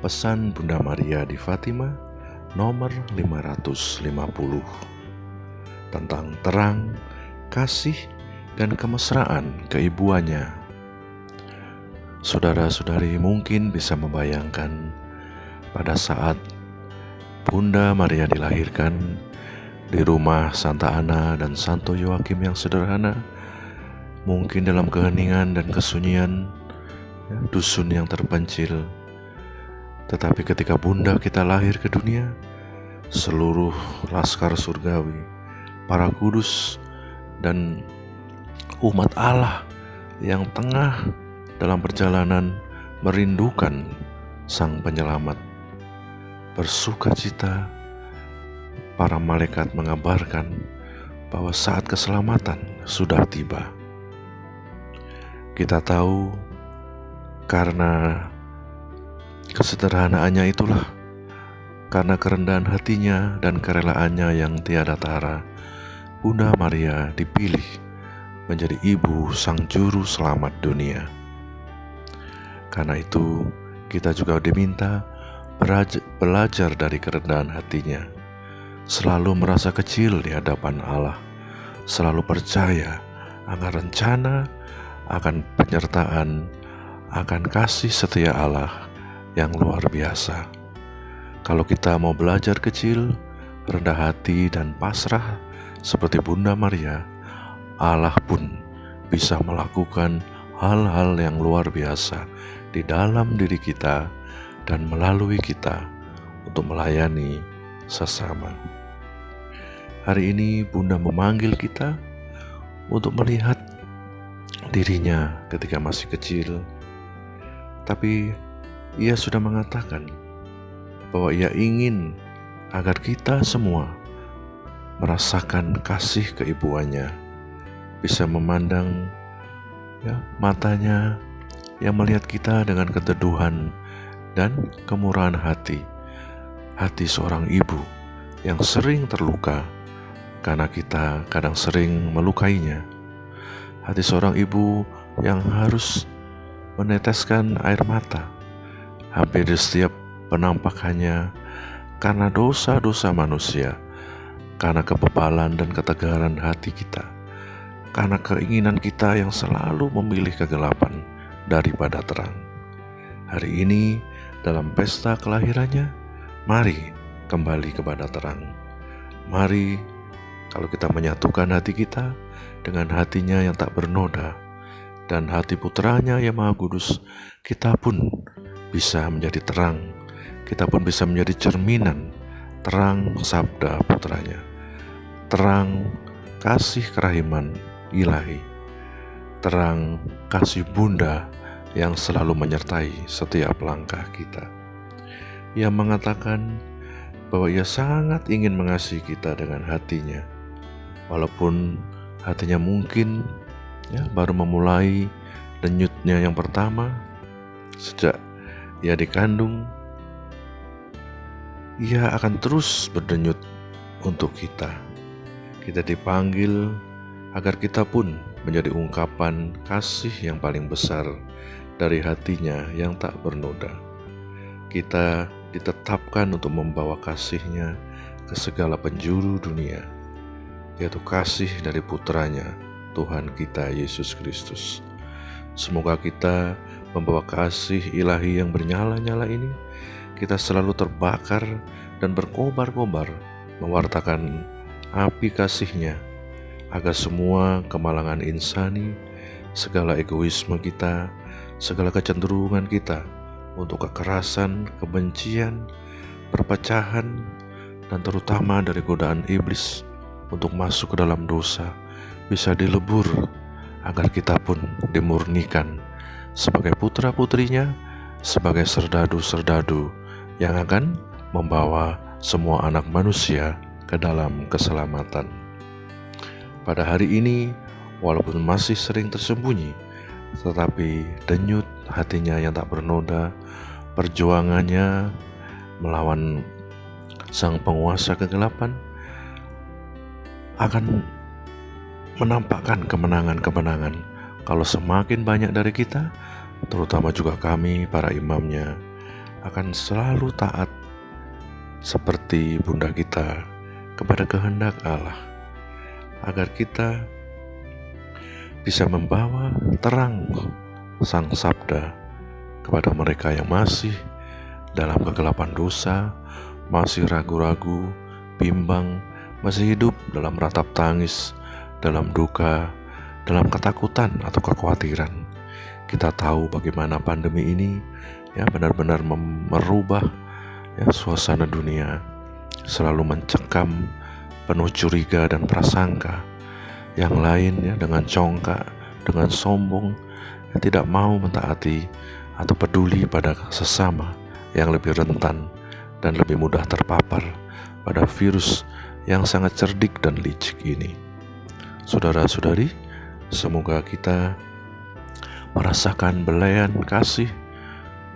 pesan Bunda Maria di Fatima nomor 550 tentang terang, kasih, dan kemesraan keibuannya. Saudara-saudari mungkin bisa membayangkan pada saat Bunda Maria dilahirkan di rumah Santa Ana dan Santo Yoakim yang sederhana, mungkin dalam keheningan dan kesunyian dusun yang terpencil. Tetapi ketika Bunda kita lahir ke dunia, seluruh laskar surgawi, para kudus, dan umat Allah yang tengah dalam perjalanan merindukan Sang Penyelamat, bersukacita. Para malaikat mengabarkan bahwa saat keselamatan sudah tiba. Kita tahu karena kesederhanaannya itulah, karena kerendahan hatinya dan kerelaannya yang tiada tara, Bunda Maria dipilih menjadi ibu Sang Juru Selamat dunia. Karena itu, kita juga diminta belajar dari kerendahan hatinya, selalu merasa kecil di hadapan Allah, selalu percaya akan rencana, akan penyertaan, akan kasih setia Allah yang luar biasa. Kalau kita mau belajar kecil, rendah hati, dan pasrah seperti Bunda Maria, Allah pun bisa melakukan hal-hal yang luar biasa di dalam diri kita dan melalui kita untuk melayani sesama. Hari ini Bunda memanggil kita untuk melihat dirinya ketika masih kecil, tapi ia sudah mengatakan bahwa ia ingin agar kita semua merasakan kasih keibuannya, bisa memandang matanya yang melihat kita dengan keteduhan dan kemurahan hati seorang ibu yang sering terluka karena kita kadang sering melukainya, hati seorang ibu yang harus meneteskan air mata hampir di setiap penampakannya karena dosa-dosa manusia, karena kebebalan dan ketegaran hati kita, karena keinginan kita yang selalu memilih kegelapan daripada terang. Hari ini dalam pesta kelahirannya, mari kembali kepada terang. Mari kalau kita menyatukan hati kita dengan hatinya yang tak bernoda dan hati putranya yang maha kudus, kita pun bisa menjadi terang. Kita pun bisa menjadi cerminan terang sabda putranya, terang kasih kerahiman ilahi, terang kasih Bunda yang selalu menyertai setiap langkah kita. Ia mengatakan bahwa ia sangat ingin mengasihi kita dengan hatinya, walaupun hatinya mungkin baru memulai denyutnya yang pertama sejak ia dikandung, ia akan terus berdenyut untuk kita. Kita dipanggil agar kita pun menjadi ungkapan kasih yang paling besar dari hatinya yang tak bernoda. Kita ditetapkan untuk membawa kasih-Nya ke segala penjuru dunia, yaitu kasih dari putranya, Tuhan kita Yesus Kristus. Semoga kita membawa kasih ilahi yang bernyala-nyala ini, kita selalu terbakar dan berkobar-kobar mewartakan api kasih-Nya, agar semua kemalangan insani, segala egoisme kita, segala kecenderungan kita untuk kekerasan, kebencian, perpecahan, dan terutama dari godaan iblis untuk masuk ke dalam dosa bisa dilebur, agar kita pun dimurnikan sebagai putra-putrinya, sebagai serdadu-serdadu yang akan membawa semua anak manusia ke dalam keselamatan. Pada hari ini, walaupun masih sering tersembunyi, tetapi denyut hatinya yang tak bernoda, perjuangannya melawan sang penguasa kegelapan akan menampakkan kemenangan-kemenangan kalau semakin banyak dari kita, terutama juga kami para imamnya, akan selalu taat seperti bunda kita kepada kehendak Allah, agar kita bisa membawa terang sang sabda kepada mereka yang masih dalam kegelapan dosa, masih ragu-ragu, bimbang, masih hidup dalam ratap tangis, dalam duka, dalam ketakutan atau kekhawatiran. Kita tahu bagaimana pandemi ini benar-benar merubah suasana dunia, selalu mencekam, penuh curiga dan prasangka. Yang lain dengan congkak, dengan sombong, tidak mau mentaati atau peduli pada sesama yang lebih rentan dan lebih mudah terpapar pada virus yang sangat cerdik dan licik ini. Saudara-saudari, semoga kita merasakan belayan kasih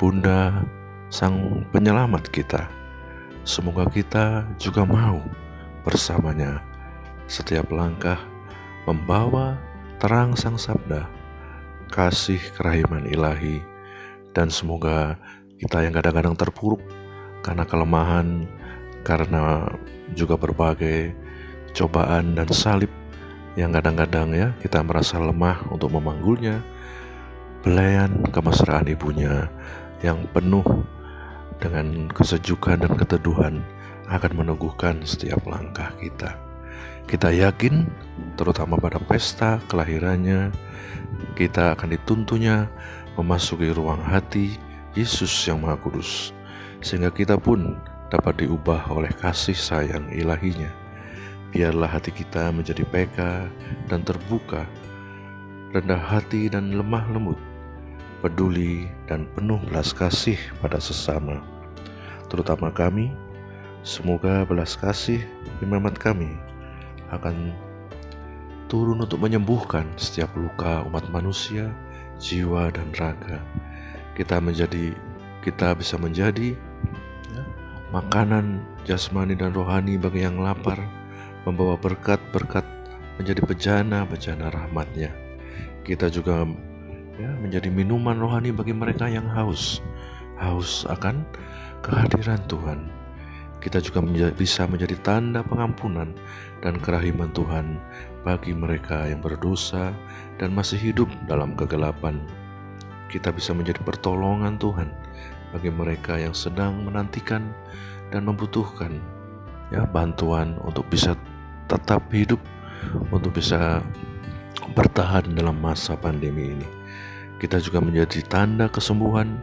Bunda Sang Penyelamat kita. Semoga kita juga mau bersamanya setiap langkah membawa terang sang sabda, kasih kerahiman ilahi, dan semoga kita yang kadang-kadang terpuruk karena kelemahan, karena juga berbagai cobaan dan salib yang kadang-kadang kita merasa lemah untuk memanggulnya, belayan kemesraan ibunya yang penuh dengan kesejukan dan keteduhan akan meneguhkan setiap langkah kita. Kita yakin, terutama pada pesta kelahirannya, kita akan dituntunnya memasuki ruang hati Yesus yang Maha Kudus, sehingga kita pun dapat diubah oleh kasih sayang ilahinya. Biarlah hati kita menjadi peka dan terbuka, rendah hati dan lemah lembut, peduli dan penuh belas kasih pada sesama, terutama kami. Semoga belas kasih imamat kami akan turun untuk menyembuhkan setiap luka umat manusia, jiwa dan raga. Kita bisa menjadi makanan jasmani dan rohani bagi yang lapar, membawa berkat-berkat, menjadi bejana-bejana rahmat-Nya. Kita juga menjadi minuman rohani bagi mereka yang haus akan kehadiran Tuhan. Kita juga bisa menjadi tanda pengampunan dan kerahiman Tuhan bagi mereka yang berdosa dan masih hidup dalam kegelapan. Kita bisa menjadi pertolongan Tuhan bagi mereka yang sedang menantikan dan membutuhkan bantuan untuk bisa tetap hidup, untuk bisa bertahan dalam masa pandemi ini. Kita juga menjadi tanda kesembuhan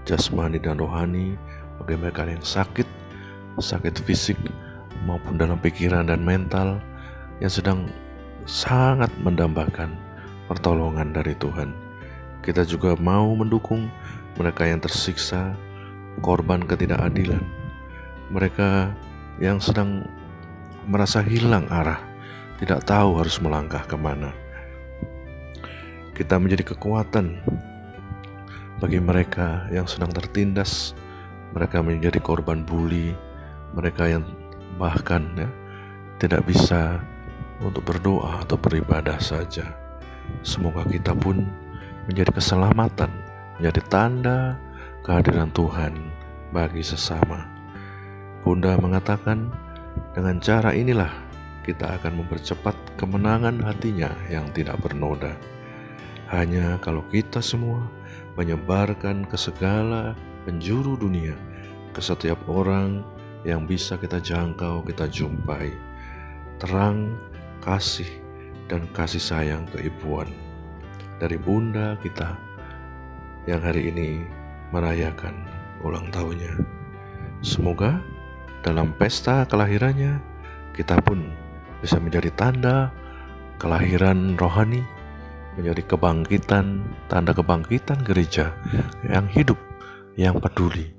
jasmani dan rohani bagi mereka yang sakit fisik maupun dalam pikiran dan mental, yang sedang sangat mendambakan pertolongan dari Tuhan. Kita juga mau mendukung mereka yang tersiksa, korban ketidakadilan, mereka yang sedang merasa hilang arah, tidak tahu harus melangkah kemana. Kita menjadi kekuatan bagi mereka yang sedang tertindas, mereka menjadi korban bully, mereka yang bahkan tidak bisa untuk berdoa atau beribadah saja. Semoga kita pun menjadi keselamatan, menjadi tanda kehadiran Tuhan bagi sesama. Bunda mengatakan, dengan cara inilah kita akan mempercepat kemenangan hatinya yang tidak bernoda. Hanya kalau kita semua menyebarkan ke segala penjuru dunia, ke setiap orang yang bisa kita jangkau, kita jumpai, terang, kasih, dan kasih sayang keibuan dari Bunda kita yang hari ini merayakan ulang tahunnya. Semoga dalam pesta kelahirannya kita pun bisa menjadi tanda kelahiran rohani, menjadi kebangkitan, tanda kebangkitan gereja yang hidup, yang peduli.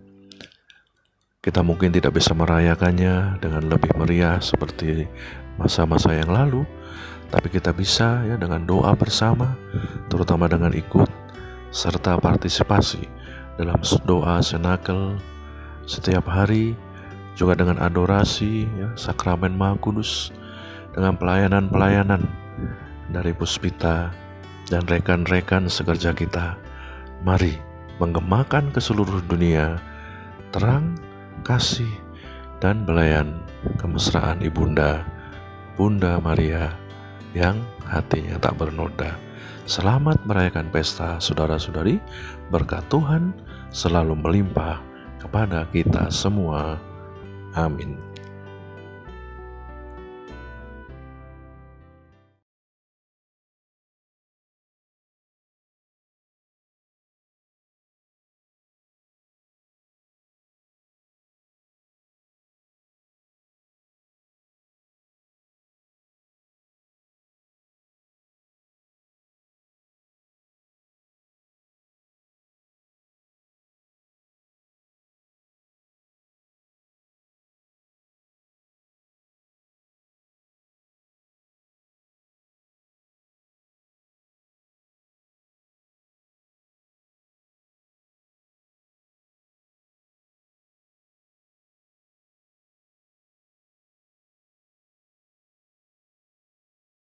Kita mungkin tidak bisa merayakannya dengan lebih meriah seperti masa-masa yang lalu, tapi kita bisa dengan doa bersama, terutama dengan ikut serta partisipasi dalam doa senakel setiap hari, juga dengan adorasi sakramen Maha Kudus, dengan pelayanan-pelayanan dari Puspita dan rekan-rekan sekerja kita. Mari menggemakan ke seluruh dunia terang, kasih, dan belayan kemesraan Ibunda, Bunda Maria yang hatinya tak bernoda. Selamat merayakan pesta, saudara-saudari. Berkat Tuhan selalu melimpah kepada kita semua. Amin.